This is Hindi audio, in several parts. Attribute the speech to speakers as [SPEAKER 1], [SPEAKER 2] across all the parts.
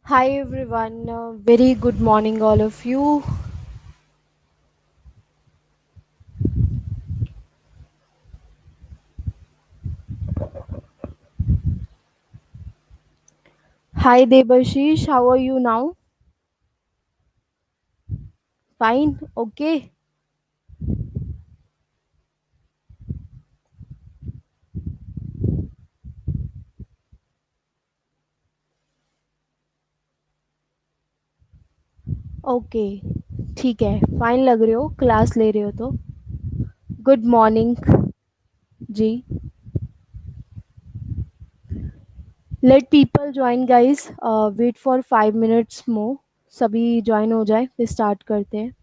[SPEAKER 1] Hi everyone, very good morning all of you. Hi Debashish, how are you now? Fine, okay. Okay, ठीक है, फाइन लग रहे हो, क्लास ले रहे हो तो। गुड मॉर्निंग जी। Let people join guys, wait for 5 minutes more. सभी ज्वाइन हो जाए फिर स्टार्ट करते हैं।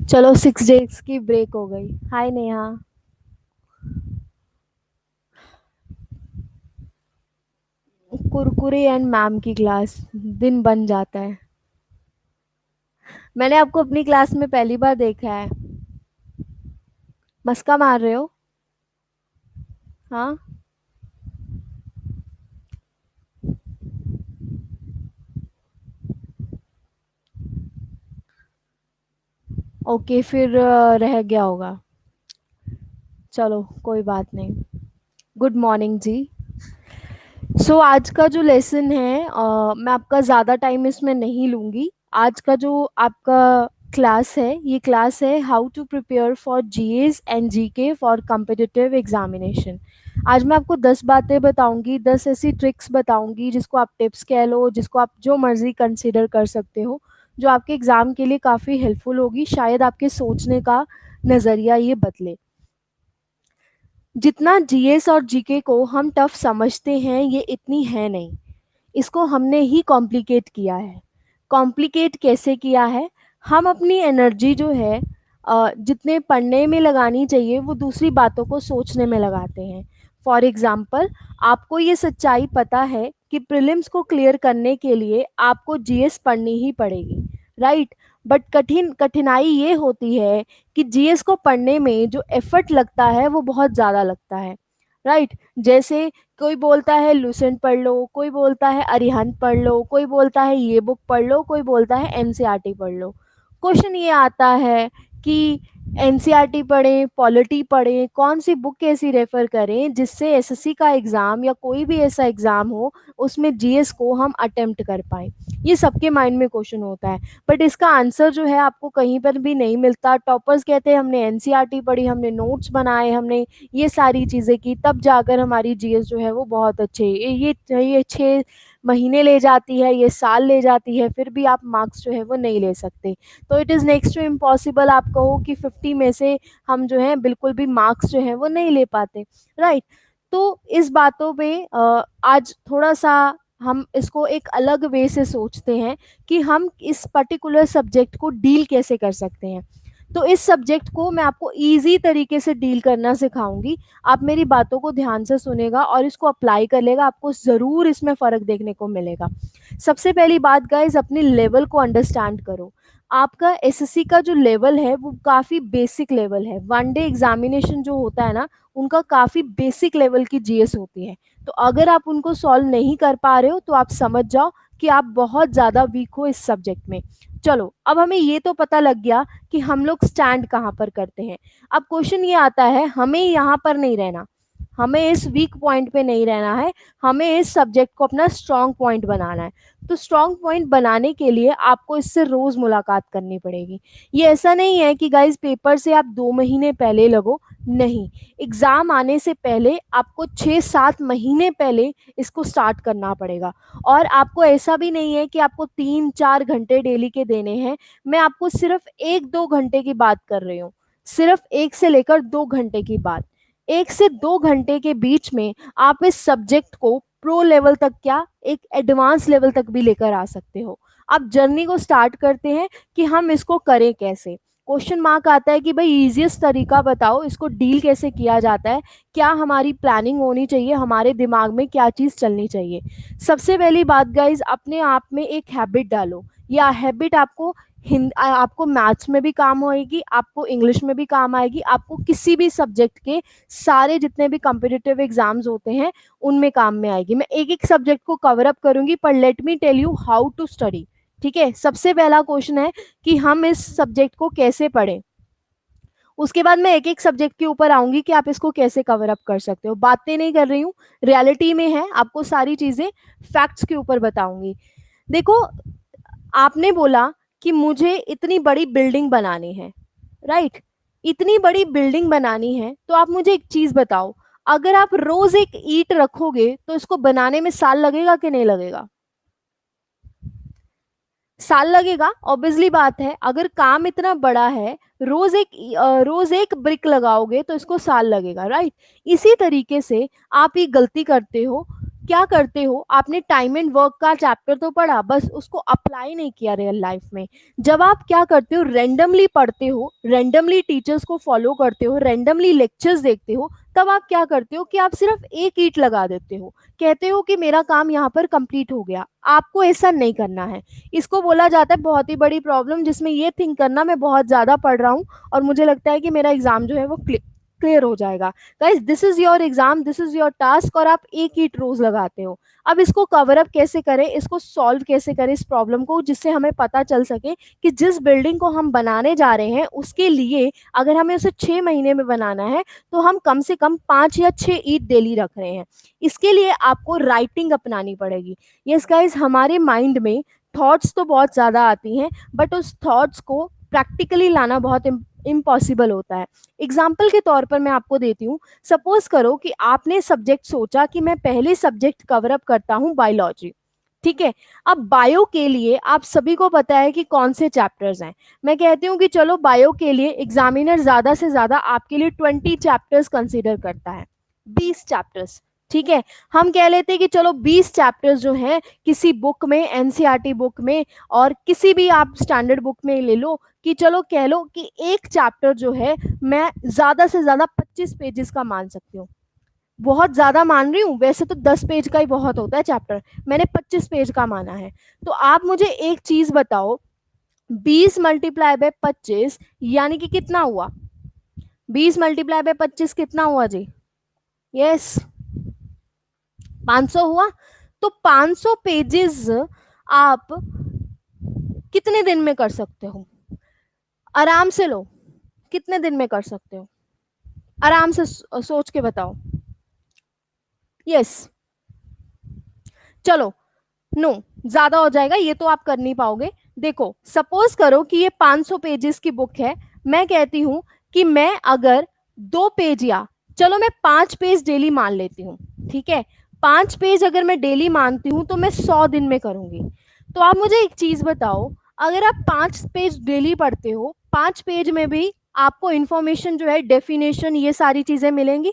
[SPEAKER 1] चलो 6 डेज की ब्रेक हो गई। हाय नेहा। कुरकुरे एंड मैम की क्लास, दिन बन जाता है। मैंने आपको अपनी क्लास में पहली बार देखा है। मस्का मार रहे हो? हाँ। ओके, फिर रह गया होगा। चलो कोई बात नहीं। गुड मॉर्निंग जी। आज का जो लेसन है, मैं आपका ज़्यादा टाइम इसमें नहीं लूँगी। आज का जो आपका क्लास है, ये क्लास है how to prepare for GS and GK for competitive examination. आज मैं आपको 10 बातें बताऊंगी, 10 ऐसी ट्रिक्स बताऊंगी जिसको आप टिप्स कह लो, जिसको आप जो मर्जी कंसिडर कर सकते हो, जो आपके एग्ज़ाम के लिए काफ़ी हेल्पफुल होगी। शायद आपके सोचने का नज़रिया ये बदले। जितना जीएस और जीके को हम टफ समझते हैं, ये इतनी है नहीं। इसको हमने ही कॉम्प्लिकेट किया है। कॉम्प्लिकेट कैसे किया है? हम अपनी एनर्जी जो है, जितने पढ़ने में लगानी चाहिए वो दूसरी बातों को सोचने में लगाते हैं। फॉर एग्ज़ाम्पल, आपको ये सच्चाई पता है कि प्रीलिम्स को क्लियर करने के लिए आपको जीएस पढ़नी ही पड़ेगी, राइट। बट कठिनाई ये होती है कि जीएस को पढ़ने में जो एफर्ट लगता है वो बहुत ज़्यादा लगता है, राइट। जैसे कोई बोलता है लूसेंट पढ़ लो, कोई बोलता है अरिहंत पढ़ लो, कोई बोलता है ये बुक पढ़ लो, कोई बोलता है एनसीईआरटी पढ़ लो। क्वेश्चन ये आता है कि एनसीईआरटी पढ़ें, पॉलिटी पढ़ें, कौन सी बुक ऐसी रेफर करें जिससे एसएससी का एग्ज़ाम या कोई भी ऐसा एग्ज़ाम हो उसमें जीएस को हम अटेम्प्ट कर पाएँ। ये सबके माइंड में क्वेश्चन होता है। बट इसका आंसर जो है आपको कहीं पर भी नहीं मिलता। टॉपर्स कहते हैं हमने एनसीईआरटी पढ़ी, हमने नोट्स बनाए, हमने ये सारी चीज़ें की, तब जाकर हमारी जीएस जो है वो बहुत अच्छे, ये 6 महीने ले जाती है, ये साल ले जाती है, फिर भी आप मार्क्स जो है वो नहीं ले सकते। तो it is next to impossible आप कहो कि 50 में से हम जो है बिल्कुल भी मार्क्स जो है वो नहीं ले पाते, राइट। तो इस बातों पे आज थोड़ा सा हम इसको एक अलग वे से सोचते हैं कि हम इस पर्टिकुलर सब्जेक्ट को डील कैसे कर सकते हैं। तो इस सब्जेक्ट को मैं आपको इजी तरीके से डील करना सिखाऊंगी। आप मेरी बातों को ध्यान से सुनेगा और इसको अप्लाई कर लेगा, आपको ज़रूर इसमें फ़र्क देखने को मिलेगा। सबसे पहली बात गाइज, अपने लेवल को अंडरस्टैंड करो। आपका एसएससी का जो लेवल है वो काफ़ी बेसिक लेवल है। वन डे एग्जामिनेशन जो होता है ना, उनका काफ़ी बेसिक लेवल की जीएस होती है। तो अगर आप उनको सॉल्व नहीं कर पा रहे हो तो आप समझ जाओ कि आप बहुत ज़्यादा वीक हो इस सब्जेक्ट में। चलो, अब हमें ये तो पता लग गया कि हम लोग स्टैंड कहाँ पर करते हैं। अब क्वेश्चन ये आता है, हमें यहाँ पर नहीं रहना, हमें इस वीक पॉइंट पे नहीं रहना है, हमें इस सब्जेक्ट को अपना स्ट्रॉन्ग पॉइंट बनाना है। तो स्ट्रॉन्ग पॉइंट बनाने के लिए आपको इससे रोज़ मुलाकात करनी पड़ेगी। ये ऐसा नहीं है कि गाइज पेपर से आप 2 महीने पहले लगो, नहीं। एग्ज़ाम आने से पहले आपको 6-7 महीने पहले इसको स्टार्ट करना पड़ेगा। और आपको ऐसा भी नहीं है कि आपको 3-4 घंटे डेली के देने हैं। मैं आपको सिर्फ 1-2 घंटे की बात कर रही हूँ, सिर्फ 1 से लेकर 2 घंटे की बात। 1 से 2 घंटे के बीच में आप इस सब्जेक्ट को प्रो लेवल तक, क्या एक एडवांस लेवल तक भी लेकर आ सकते हो। आप जर्नी को स्टार्ट करते हैं कि हम इसको करें कैसे। क्वेश्चन मार्क आता है कि भाई इजीएस्ट तरीका बताओ, इसको डील कैसे किया जाता है, क्या हमारी प्लानिंग होनी चाहिए, हमारे दिमाग में क्या चीज़ चलनी चाहिए। सबसे पहली बात गाइज, अपने आप में एक हैबिट डालो। या हैबिट आपको आपको मैथ्स में भी काम होएगी, आपको इंग्लिश में भी काम आएगी, आपको किसी भी सब्जेक्ट के सारे जितने भी कॉम्पिटिटिव एग्जाम्स होते हैं उनमें काम में आएगी। मैं एक एक सब्जेक्ट को कवर अप करूंगी, पर let me tell you how to study. ठीक है, सबसे पहला क्वेश्चन है कि हम इस सब्जेक्ट को कैसे पढ़ें। उसके बाद मैं एक एक सब्जेक्ट के ऊपर आऊंगी कि आप इसको कैसे कवर अप कर सकते हो। बातें नहीं कर रही हूँ, रियलिटी में है, आपको सारी चीजें फैक्ट्स के ऊपर बताऊंगी। देखो, आपने बोला कि मुझे इतनी बड़ी बिल्डिंग बनानी है, राइट? इतनी बड़ी बिल्डिंग बनानी है, तो आप मुझे एक चीज बताओ, अगर आप रोज एक ईंट रखोगे तो इसको बनाने में साल लगेगा कि नहीं लगेगा? साल लगेगा, ऑब्वियसली बात है। अगर काम इतना बड़ा है, रोज एक ब्रिक लगाओगे तो इसको साल लगेगा, राइट? इसी तरीके से आप ये गलती करते हो। क्या करते हो, आपने टाइम एंड वर्क का चैप्टर तो पढ़ा, बस उसको अप्लाई नहीं किया रियल लाइफ में। जब आप क्या करते हो, रेंडमली पढ़ते हो, रेंडमली टीचर्स को फॉलो करते हो, रेंडमली लेक्चर्स देखते हो, तब आप क्या करते हो कि आप सिर्फ एक ईंट लगा देते हो, कहते हो कि मेरा काम यहाँ पर कंप्लीट हो गया। आपको ऐसा नहीं करना है। इसको बोला जाता है बहुत ही बड़ी प्रॉब्लम, जिसमें ये थिंक करना मैं बहुत ज्यादा पढ़ रहा हूँ और मुझे लगता है कि मेरा एग्जाम जो है वो क्लियर हो जाएगा। Guys, this is your exam, this is your task, और आप एक ही रोज लगाते हो। अब इसको कवर अप कैसे करें, इसको सॉल्व कैसे करें इस प्रॉब्लम को, जिससे हमें पता चल सके कि जिस बिल्डिंग को हम बनाने जा रहे हैं उसके लिए अगर हमें उसे 6 महीने में बनाना है तो हम कम से कम 5 या 6 ईंट डेली रख रहे हैं। इसके लिए आपको राइटिंग अपनानी पड़ेगी। यस गाइज, हमारे माइंड में थॉट्स तो बहुत ज़्यादा आती हैं, बट उस थॉट्स को प्रैक्टिकली लाना बहुत इम्पॉसिबल होता है। एग्जाम्पल के तौर पर मैं आपको देती हूँ। सपोज करो कि आपने सब्जेक्ट सोचा कि मैं पहले सब्जेक्ट कवर अप करता हूँ बायोलॉजी। ठीक है, अब बायो के लिए आप सभी को पता है कि कौन से चैप्टर्स हैं। मैं कहती हूँ कि चलो बायो के लिए एग्जामिनर ज़्यादा से ज़्यादा आपके लिए 20 चैप्टर्स कंसिडर करता है, 20 चैप्टर्स। ठीक है, हम कह लेते हैं कि चलो 20 चैप्टर्स जो हैं किसी बुक में, एनसीईआरटी बुक में और किसी भी आप स्टैंडर्ड बुक में ले लो, कि चलो कह लो कि एक चैप्टर जो है मैं ज्यादा से ज्यादा 25 पेजेस का मान सकती हूँ। बहुत ज्यादा मान रही हूँ, वैसे तो 10 पेज का ही बहुत होता है चैप्टर, मैंने 25 पेज का माना है। तो आप मुझे एक चीज बताओ, 20 × 25 यानी कि कितना हुआ? 20 × 25 कितना हुआ जी? यस, 500 हुआ। तो 500 पेजेस आप कितने दिन में कर सकते हो? आराम से लो, कितने दिन में कर सकते हो? आराम से सोच के बताओ। यस, चलो, नो, ज्यादा हो जाएगा, ये तो आप कर नहीं पाओगे। देखो, सपोज करो कि ये 500 पेजेस की बुक है। मैं कहती हूं कि मैं अगर 2 पेज, या चलो मैं 5 पेज डेली मान लेती हूँ। ठीक है, 5 पेज अगर मैं डेली मानती हूँ तो मैं 100 दिन में करूंगी। तो आप मुझे एक चीज बताओ, अगर आप 5 पेज डेली पढ़ते हो, 5 पेज में भी आपको इंफॉर्मेशन जो है, डेफिनेशन, ये सारी चीजें मिलेंगी,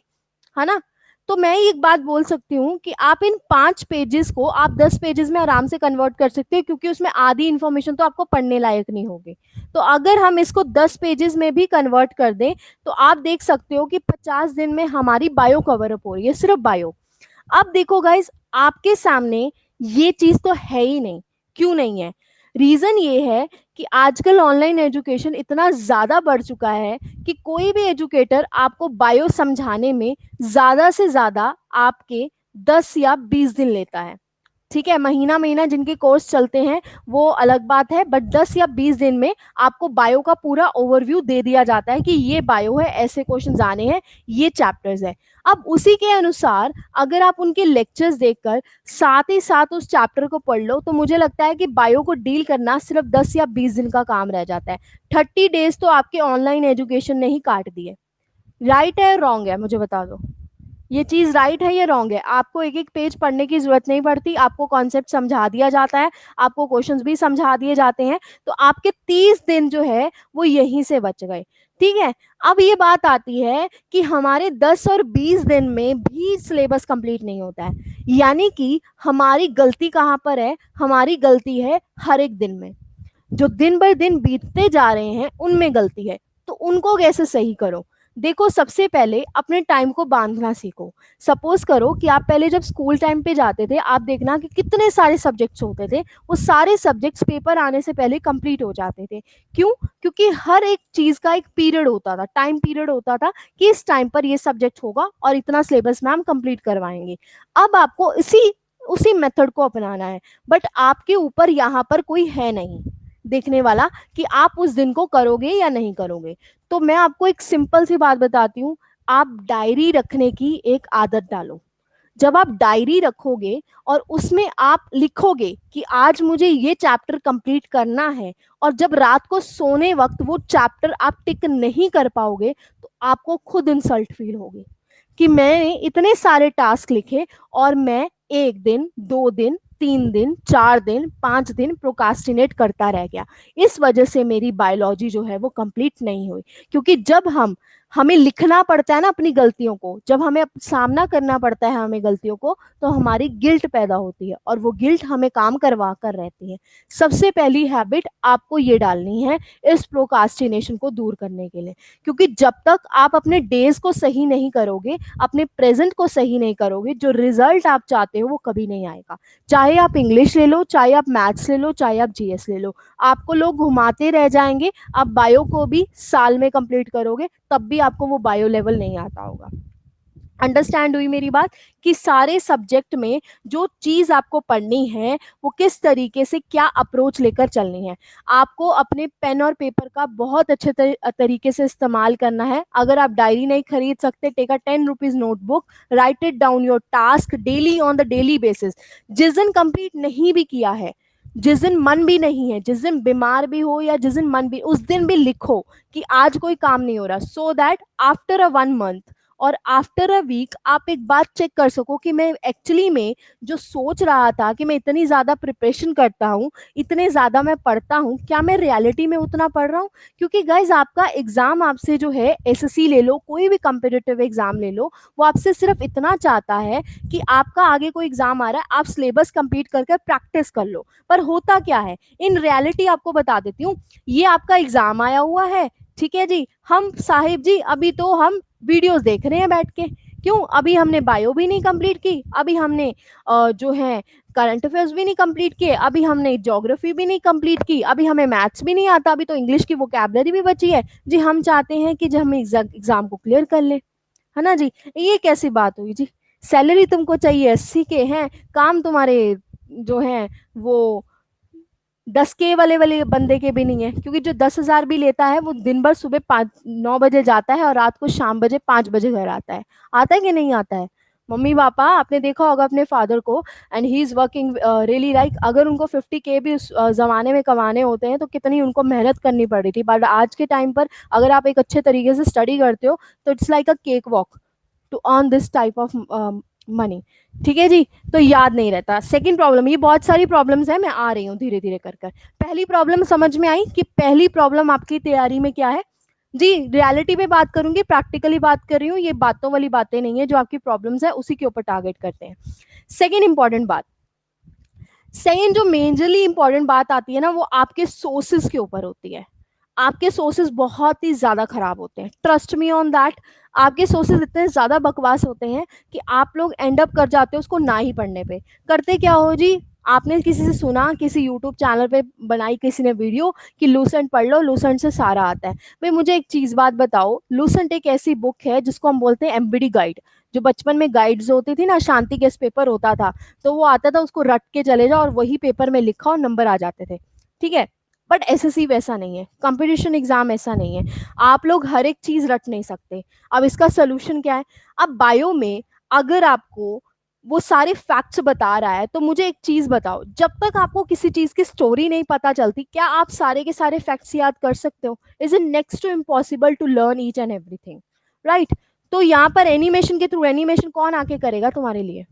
[SPEAKER 1] है ना? तो मैं एक बात बोल सकती हूँ कि आप इन 5 पेजेस को आप 10 पेजेस में आराम से कन्वर्ट कर सकते हैं, क्योंकि उसमें आधी इंफॉर्मेशन तो आपको पढ़ने लायक नहीं होगी। तो अगर हम इसको 10 पेजेस में भी कन्वर्ट कर दें तो आप देख सकते हो कि 50 दिन में हमारी बायो कवर अप हो रही है, सिर्फ बायो। अब देखो गाइस, आपके सामने ये चीज तो है ही नहीं। क्यों नहीं है? रीजन ये है कि आजकल ऑनलाइन एजुकेशन इतना ज्यादा बढ़ चुका है कि कोई भी एजुकेटर आपको बायो समझाने में ज्यादा से ज्यादा आपके 10 या 20 दिन लेता है। ठीक है, महीना महीना जिनके कोर्स चलते हैं वो अलग बात है, बट 10 या 20 दिन में आपको बायो का पूरा ओवरव्यू दे दिया जाता है कि ये बायो है, ऐसे क्वेश्चन आने हैं, ये चैप्टर्स है। अब उसी के अनुसार अगर आप उनके लेक्चर्स देखकर साथ ही साथ उस चैप्टर को पढ़ लो, तो मुझे लगता है कि बायो को डील करना सिर्फ 10 या 20 दिन का काम रह जाता है। 30 डेज तो आपके ऑनलाइन एजुकेशन ने ही काट दिए। राइट है, रॉन्ग है, मुझे बता दो। ये चीज राइट है या रॉन्ग है? आपको एक एक पेज पढ़ने की जरूरत नहीं पड़ती, आपको कॉन्सेप्ट समझा दिया जाता है, आपको क्वेश्चंस भी समझा दिए जाते हैं, तो आपके 30 दिन जो है वो यहीं से बच गए। ठीक है, अब ये बात आती है कि हमारे 10 और 20 दिन में भी सिलेबस कंप्लीट नहीं होता है। यानी कि हमारी गलती कहाँ पर है? हमारी गलती है हर एक दिन में। जो दिन ब दिन बीतते जा रहे हैं उनमें गलती है, तो उनको कैसे सही करो। देखो, सबसे पहले अपने टाइम को बांधना सीखो। सपोज करो कि आप पहले जब स्कूल टाइम पे जाते थे, आप देखना कि कितने सारे सब्जेक्ट्स होते थे, वो सारे सब्जेक्ट्स पेपर आने से पहले कंप्लीट हो जाते थे। क्यों? क्योंकि हर एक चीज का एक पीरियड होता था, टाइम पीरियड होता था कि इस टाइम पर ये सब्जेक्ट होगा और इतना सिलेबस मैम कंप्लीट करवाएंगे। अब आपको इसी उसी मेथड को अपनाना है, बट आपके ऊपर यहाँ पर कोई है नहीं देखने वाला कि आप उस दिन को करोगे या नहीं करोगे। तो मैं आपको एक सिंपल सी बात बताती हूँ, आप डायरी रखने की एक आदत डालो। जब आप डायरी रखोगे और उसमें आप लिखोगे कि आज मुझे ये चैप्टर कंप्लीट करना है, और जब रात को सोने वक्त वो चैप्टर आप टिक नहीं कर पाओगे, तो आपको खुद इंसल्ट फील होगी कि मैंने इतने सारे टास्क लिखे और मैं 1 दिन, 2 दिन, 3 दिन, 4 दिन, 5 दिन प्रोकास्टिनेट करता रह गया। इस वजह से मेरी बायोलॉजी जो है वो कंप्लीट नहीं हुई। क्योंकि जब हमें लिखना पड़ता है ना अपनी गलतियों को, जब हमें सामना करना पड़ता है हमें गलतियों को, तो हमारी गिल्ट पैदा होती है और वो गिल्ट हमें काम करवा कर रहती है। सबसे पहली हैबिट आपको ये डालनी है इस प्रोकास्टिनेशन को दूर करने के लिए। क्योंकि जब तक आप अपने डेज को सही नहीं करोगे, अपने प्रेजेंट को सही नहीं करोगे, जो रिजल्ट आप चाहते हो वो कभी नहीं आएगा। चाहे आप इंग्लिश ले लो, चाहे आप मैथ्स ले लो, चाहे आप जीएस ले लो, आपको लोग घुमाते रह जाएंगे। आप बायो को भी साल में कंप्लीट करोगे तब भी आपको वो बायो लेवल नहीं आता होगा। अंडरस्टैंड हुई मेरी बात? कि सारे सब्जेक्ट में जो चीज आपको पढ़नी है वो किस तरीके से क्या अप्रोच लेकर चलनी है। आपको अपने पेन और पेपर का बहुत अच्छे तरीके से इस्तेमाल करना है। अगर आप डायरी नहीं खरीद सकते, take a 10 rupees notebook, write it down your task daily on the daily basis. जिस दिन कंप्लीट नहीं भी किया है, जिस दिन मन भी नहीं है, जिस दिन बीमार भी हो या जिस दिन मन भी, उस दिन भी लिखो कि आज कोई काम नहीं हो रहा, so that after a 1 month और आफ्टर अ वीक आप एक बात चेक कर सको कि मैं एक्चुअली में जो सोच रहा था कि मैं इतनी ज़्यादा प्रिपरेशन करता हूँ, इतने ज़्यादा मैं पढ़ता हूँ, क्या मैं रियलिटी में उतना पढ़ रहा हूँ। क्योंकि गाइज, आपका एग्ज़ाम आपसे जो है, एसएससी ले लो, कोई भी कम्पिटिटिव एग्ज़ाम ले लो, वो आपसे सिर्फ इतना चाहता है कि आपका आगे कोई एग्ज़ाम आ रहा है, आप सिलेबस कंप्लीट करके प्रैक्टिस कर लो। पर होता क्या है इन रियलिटी, आपको बता देती हूँ। ये आपका एग्ज़ाम आया हुआ है, ठीक है जी, हम साहिब जी अभी तो हम वीडियोस देख रहे हैं बैठ के। क्यों? अभी हमने बायो भी नहीं कंप्लीट की, अभी हमने जो है करंट अफेयर्स भी नहीं कंप्लीट किए, अभी हमने ज्योग्राफी भी नहीं कंप्लीट की, अभी हमें मैथ्स भी नहीं आता, अभी तो इंग्लिश की वोकैबलरी भी बची है जी। हम चाहते हैं कि जब हम एग्जाम को क्लियर कर ले, है ना जी। ये कैसी बात हुई जी? सैलरी तुमको चाहिए 80 के हैं, काम तुम्हारे जो है वो 10 के वाले वाले बंदे के भी नहीं है। क्योंकि जो 10,000 भी लेता है वो दिन भर सुबह 5-9 बजे जाता है और रात को शाम बजे 5 बजे घर आता है। आता है कि नहीं आता है? मम्मी पापा, आपने देखा होगा अपने फादर को, and he is working really, like अगर उनको 50 के भी उस जमाने में कमाने होते हैं तो कितनी उनको मेहनत करनी पड़ रही थी। बट आज के टाइम पर अगर आप एक अच्छे तरीके से स्टडी करते हो तो it's like a cake walk to earn this type of money. ठीक है जी। तो याद नहीं रहता। सेकंड प्रॉब्लम, ये बहुत सारी प्रॉब्लम्स है, मैं आ रही हूँ धीरे धीरे कर कर। पहली प्रॉब्लम समझ में आई कि पहली प्रॉब्लम आपकी तैयारी में क्या है जी। रियलिटी पे बात करूंगी, प्रैक्टिकली बात कर रही हूँ, ये बातों वाली बातें नहीं है। जो आपकी प्रॉब्लम्स है उसी के ऊपर टारगेट करते हैं। सेकेंड इंपॉर्टेंट बात, सेकेंड जो मेजरली इंपॉर्टेंट बात आती है ना, वो आपके सोर्सेज के ऊपर होती है। आपके सोर्सेज बहुत ही ज्यादा खराब होते हैं, ट्रस्ट मी ऑन दैट। आपके सोर्सेज इतने ज्यादा बकवास होते हैं कि आप लोग एंड अप कर जाते हो उसको ना ही पढ़ने पे। करते क्या हो जी, आपने किसी से सुना, किसी यूट्यूब चैनल पे बनाई किसी ने वीडियो कि लूसेंट पढ़ लो, लूसेंट से सारा आता है। भाई मुझे एक चीज बात बताओ, लूसेंट एक ऐसी बुक है जिसको हम बोलते हैं एमबीडी गाइड। जो बचपन में गाइड्स होती थी ना, शांति गेस पेपर होता था, तो वो आता था, उसको रट के चले जाओ और वही पेपर में लिखा और नंबर आ जाते थे। ठीक है। बट एसएससी वैसा नहीं है, कंपटीशन एग्जाम ऐसा नहीं है। आप लोग हर एक चीज रट नहीं सकते। अब इसका सोल्यूशन क्या है? अब बायो में अगर आपको वो सारे फैक्ट्स बता रहा है, तो मुझे एक चीज बताओ, जब तक आपको किसी चीज की स्टोरी नहीं पता चलती, क्या आप सारे के सारे फैक्ट्स याद कर सकते हो? Is it next to impossible to learn each and everything, right? तो यहाँ पर एनिमेशन के थ्रू, एनिमेशन कौन आके करेगा तुम्हारे लिए?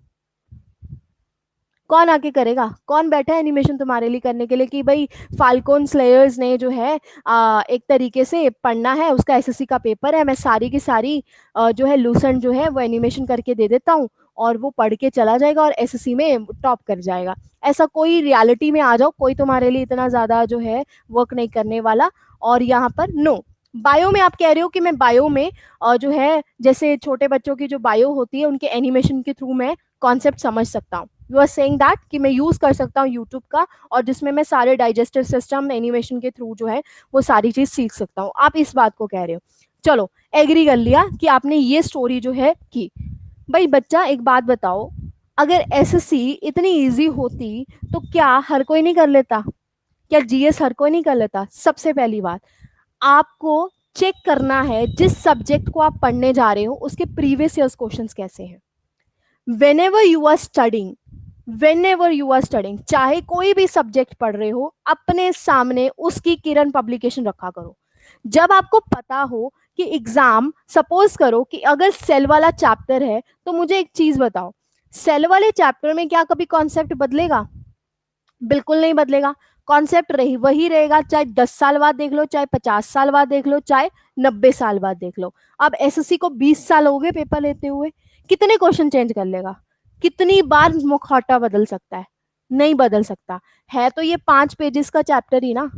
[SPEAKER 1] कौन आके करेगा? कौन बैठा है एनिमेशन तुम्हारे लिए करने के लिए कि भाई फाल्कोन स्लेयर्स ने जो है एक तरीके से पढ़ना है, उसका एसएससी का पेपर है, मैं सारी की सारी जो है लूसेंट जो है वो एनिमेशन करके दे देता हूँ, और वो पढ़ के चला जाएगा और एसएससी में टॉप कर जाएगा। ऐसा कोई, रियलिटी में आ जाओ, कोई तुम्हारे लिए इतना ज़्यादा जो है वर्क नहीं करने वाला। और यहाँ पर नो, बायो में आप कह रहे हो कि मैं बायो में जो है जैसे छोटे बच्चों की जो बायो होती है उनके एनिमेशन के थ्रू मैं कॉन्सेप्ट समझ सकता हूँ। यू आर सेइंग दैट कि मैं यूज़ कर सकता हूँ यूट्यूब का, और जिसमें मैं सारे डाइजेस्टिव सिस्टम एनिमेशन के थ्रू जो है वो सारी चीज़ सीख सकता हूँ, आप इस बात को कह रहे हो। चलो, एग्री कर लिया कि आपने ये स्टोरी जो है की। भाई बच्चा एक बात बताओ, अगर एसएससी इतनी इजी होती तो क्या हर कोई नहीं कर लेता? क्या जीएस हर कोई नहीं कर लेता? सबसे पहली बात, आपको चेक करना है जिस सब्जेक्ट को आप पढ़ने जा रहे हो उसके प्रीवियस ईयर्स क्वेश्चंस कैसे हैं। Whenever you are studying, whenever you are studying, चाहे कोई भी सब्जेक्ट पढ़ रहे हो, अपने सामने उसकी किरण पब्लिकेशन रखा करो। जब आपको पता हो कि एग्जाम, सपोज करो कि अगर सेल वाला चैप्टर है, तो मुझे एक चीज बताओ, सेल वाले चैप्टर में क्या कभी कॉन्सेप्ट बदलेगा? बिल्कुल नहीं बदलेगा। कॉन्सेप्ट रही वही रहेगा, चाहे 10 साल बाद देख लो, चाहे 50 साल बाद देख लो, चाहे 90 साल बाद देख लो। अब एसएससी को 20 साल हो गए पेपर लेते हुए, कितने क्वेश्चन चेंज कर लेगा? कितनी बार मुखौटा बदल सकता है? नहीं बदल सकता है। तो ये 5 पेजेस का चैप्टर ही ना,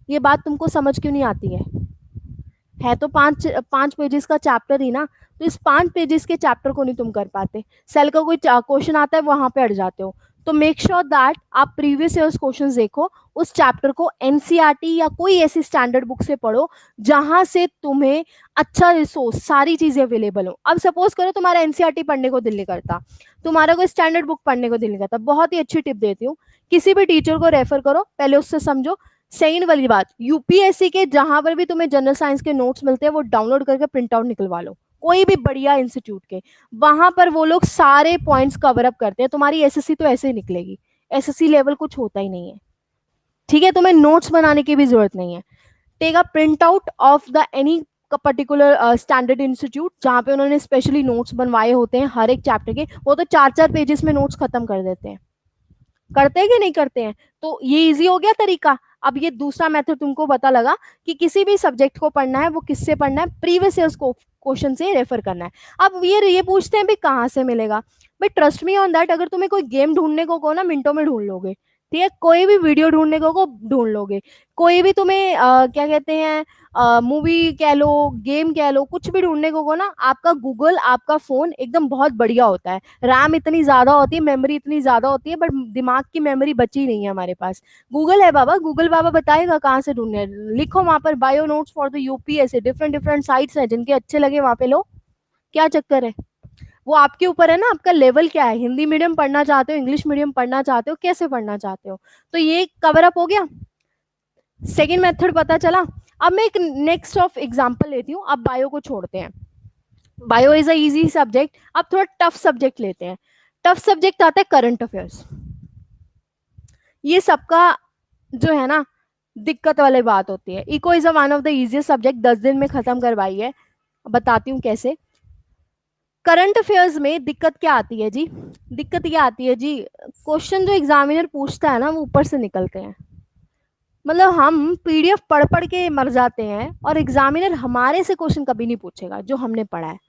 [SPEAKER 1] ये बात तुमको समझ क्यों नहीं आती है तो 5 5 पेजेस का चैप्टर ही ना। तो इस 5 पेजेस के चैप्टर को नहीं तुम कर पाते, सेल का कोई क्वेश्चन आता है वहां पे अड़ जाते हो। तो मेक श्योर दैट आप प्रीवियस ईयर्स क्वेश्चंस देखो, उस चैप्टर को एनसीईआरटी या कोई ऐसी स्टैंडर्ड बुक से पढ़ो जहां से तुम्हें अच्छा रिसोर्स, सारी चीजें अवेलेबल हो। अब सपोज करो तुम्हारा एनसीईआरटी पढ़ने को दिल नहीं करता, तुम्हारा कोई स्टैंडर्ड बुक पढ़ने को दिल नहीं करता, बहुत ही अच्छी टिप देती हूँ, किसी भी टीचर को रेफर करो, पहले उससे समझो। सेकंड वाली बात, यूपीएससी के जहां पर भी तुम्हें जनरल साइंस के नोट्स मिलते हैं वो डाउनलोड करके प्रिंट आउट निकलवा लो, कोई भी बढ़िया इंस्टीट्यूट के। वहां पर वो लोग सारे पॉइंट्स कवर अप करते हैं। तुम्हारी एसएससी तो ऐसे ही निकलेगी, एसएससी लेवल कुछ होता ही नहीं है। ठीक है, तुम्हें नोट्स बनाने की भी जरूरत नहीं है। Take a print out of the any particular standard institute जहां पे उन्होंने स्पेशली नोट्स बनवाए होते हैं हर एक चैप्टर के, वो तो 4 4 पेजेस में नोट्स खत्म कर देते हैं। करते हैं कि नहीं करते हैं? तो ये इजी हो गया तरीका। अब ये दूसरा मेथड तुमको पता लगा कि किसी भी सब्जेक्ट को पढ़ना है वो किससे पढ़ना है, प्रीवियस ईयर्स को क्वेश्चन से रेफर करना है। अब ये पूछते हैं भाई कहाँ से मिलेगा? भाई ट्रस्ट मी ऑन दैट, अगर तुम्हें कोई गेम ढूंढने को कहो ना, मिनटों में ढूंढ लोगे। ठीक है, कोई भी वीडियो ढूंढने को ढूंढ लोगे। कोई भी तुम्हें क्या कहते हैं, मूवी कह लो, गेम कह लो, कुछ भी ढूंढने को ना, आपका गूगल, आपका फोन एकदम बहुत बढ़िया होता है। रैम इतनी ज्यादा होती है, मेमोरी इतनी ज्यादा होती है, बट दिमाग की मेमोरी बची नहीं है हमारे पास। गूगल है बाबा, गूगल बाबा बताएगा कहाँ से ढूंढने हैं। लिखो वहां पर bio notes for the UPSC, different different sites हैं, जिनके अच्छे लगे वहां पे लो। क्या चक्कर है? वो आपके ऊपर है ना, आपका लेवल क्या है, हिंदी मीडियम पढ़ना चाहते हो, इंग्लिश मीडियम पढ़ना चाहते हो, कैसे पढ़ना चाहते हो। तो ये कवर अप हो गया। सेकेंड मेथड पता चला। अब मैं एक नेक्स्ट ऑफ एग्जाम्पल लेती हूँ, अब बायो को छोड़ते हैं। Bio is a easy subject, अब थोड़ा टफ सब्जेक्ट लेते हैं। टफ सब्जेक्ट आता है करंट अफेयर्स। ये सबका जो है ना दिक्कत वाली बात होती है। Eco is a one of the easiest subject, 10 दिन में खत्म करवाई है। बताती हूँ कैसे। करंट अफेयर्स में दिक्कत क्या आती है जी? दिक्कत ये आती है जी, क्वेश्चन जो एग्जामिनर पूछता है ना वो ऊपर से निकलते हैं। मतलब हम पीडीएफ पढ़ पढ़ के मर जाते हैं, और एग्जामिनर हमारे से क्वेश्चन कभी नहीं पूछेगा जो हमने पढ़ा है।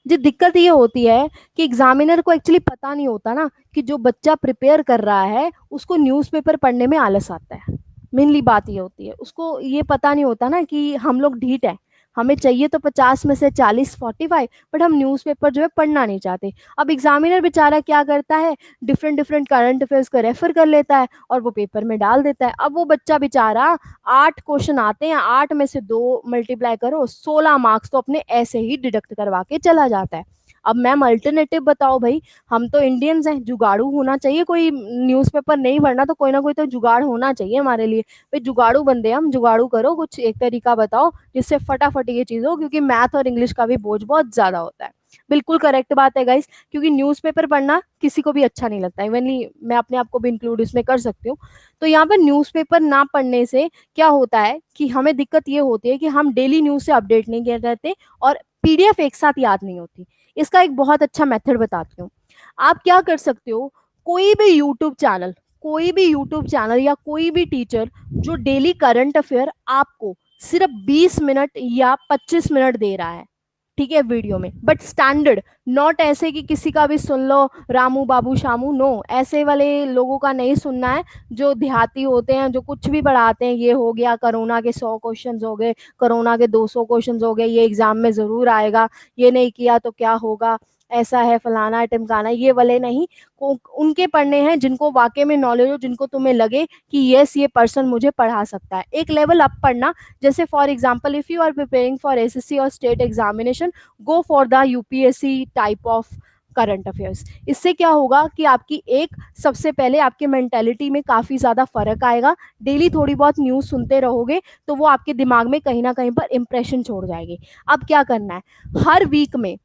[SPEAKER 1] जी दिक्कत ये होती है कि एग्जामिनर को एक्चुअली पता नहीं होता ना कि जो बच्चा प्रिपेयर कर रहा है उसको न्यूज़पेपर पढ़ने में आलस आता है। मेनली बात ये होती है, उसको ये पता नहीं होता ना कि हम लोग ढीठ है, हमें चाहिए तो 50 में से 40 45, बट हम न्यूज़पेपर जो है पढ़ना नहीं चाहते। अब एग्जामिनर बेचारा क्या करता है, डिफरेंट डिफरेंट करंट अफेयर्स को रेफर कर लेता है और वो पेपर में डाल देता है। अब वो बच्चा बेचारा, 8 क्वेश्चन आते हैं, 8 में से 2 मल्टीप्लाई करो, 16 मार्क्स तो अपने ऐसे ही डिडक्ट करवा के चला जाता है। अब मैम अल्टरनेटिव बताओ भाई, हम तो इंडियंस हैं, जुगाड़ू होना चाहिए। कोई न्यूज़पेपर नहीं पढ़ना तो कोई ना कोई तो जुगाड़ होना चाहिए हमारे लिए। भाई जुगाड़ू बंदे हम, जुगाड़ू करो, कुछ एक तरीका बताओ जिससे फटाफट ये चीज़ हो, क्योंकि मैथ और इंग्लिश का भी बोझ बहुत ज़्यादा होता है। बिल्कुल करेक्ट बात है गाइस, क्योंकि न्यूज़पेपर पढ़ना किसी को भी अच्छा नहीं लगता, इवनली मैं अपने आप को भी इंक्लूड इसमें कर सकती हूँ। तो यहाँ पर न्यूज़पेपर ना पढ़ने से क्या होता है कि हमें दिक्कत ये होती है कि हम डेली न्यूज़ से अपडेट नहीं कर रहते, और पीडीएफ एक साथ याद नहीं होती। इसका एक बहुत अच्छा मेथड बताती हूँ। आप क्या कर सकते हो, कोई भी यूट्यूब चैनल, कोई भी यूट्यूब चैनल या कोई भी टीचर जो डेली करंट अफेयर आपको सिर्फ 20 मिनट या 25 मिनट दे रहा है, ठीक है, वीडियो में, बट स्टैंडर्ड, नॉट ऐसे कि किसी का भी सुन लो, रामू बाबू शामू, नो, ऐसे वाले लोगों का नहीं सुनना है जो देहाती होते हैं, जो कुछ भी पढ़ाते हैं, ये हो गया कोरोना के 100 क्वेश्चन हो गए, कोरोना के 200 क्वेश्चन हो गए, ये एग्जाम में जरूर आएगा, ये नहीं किया तो क्या होगा, ऐसा है फलाना है टिमकाना, ये वाले नहीं। उनके पढ़ने हैं जिनको वाकई में नॉलेज हो, जिनको तुम्हें लगे कि यस ये पर्सन मुझे पढ़ा सकता है, एक लेवल अप पढ़ना। जैसे for example if you are preparing for SSC और state examination, go for the UPSC type of current affairs. इससे क्या होगा कि आपकी एक, सबसे पहले आपके मेंटेलिटी में काफ़ी ज़्यादा फर्क आएगा, डेली थोड़ी बहुत न्यूज़ सुनते रहोगे तो वो आपके दिमाग में कहीं ना कहीं पर इंप्रेशन छोड़ जाएगी। अब क्या करना है, हर वीक में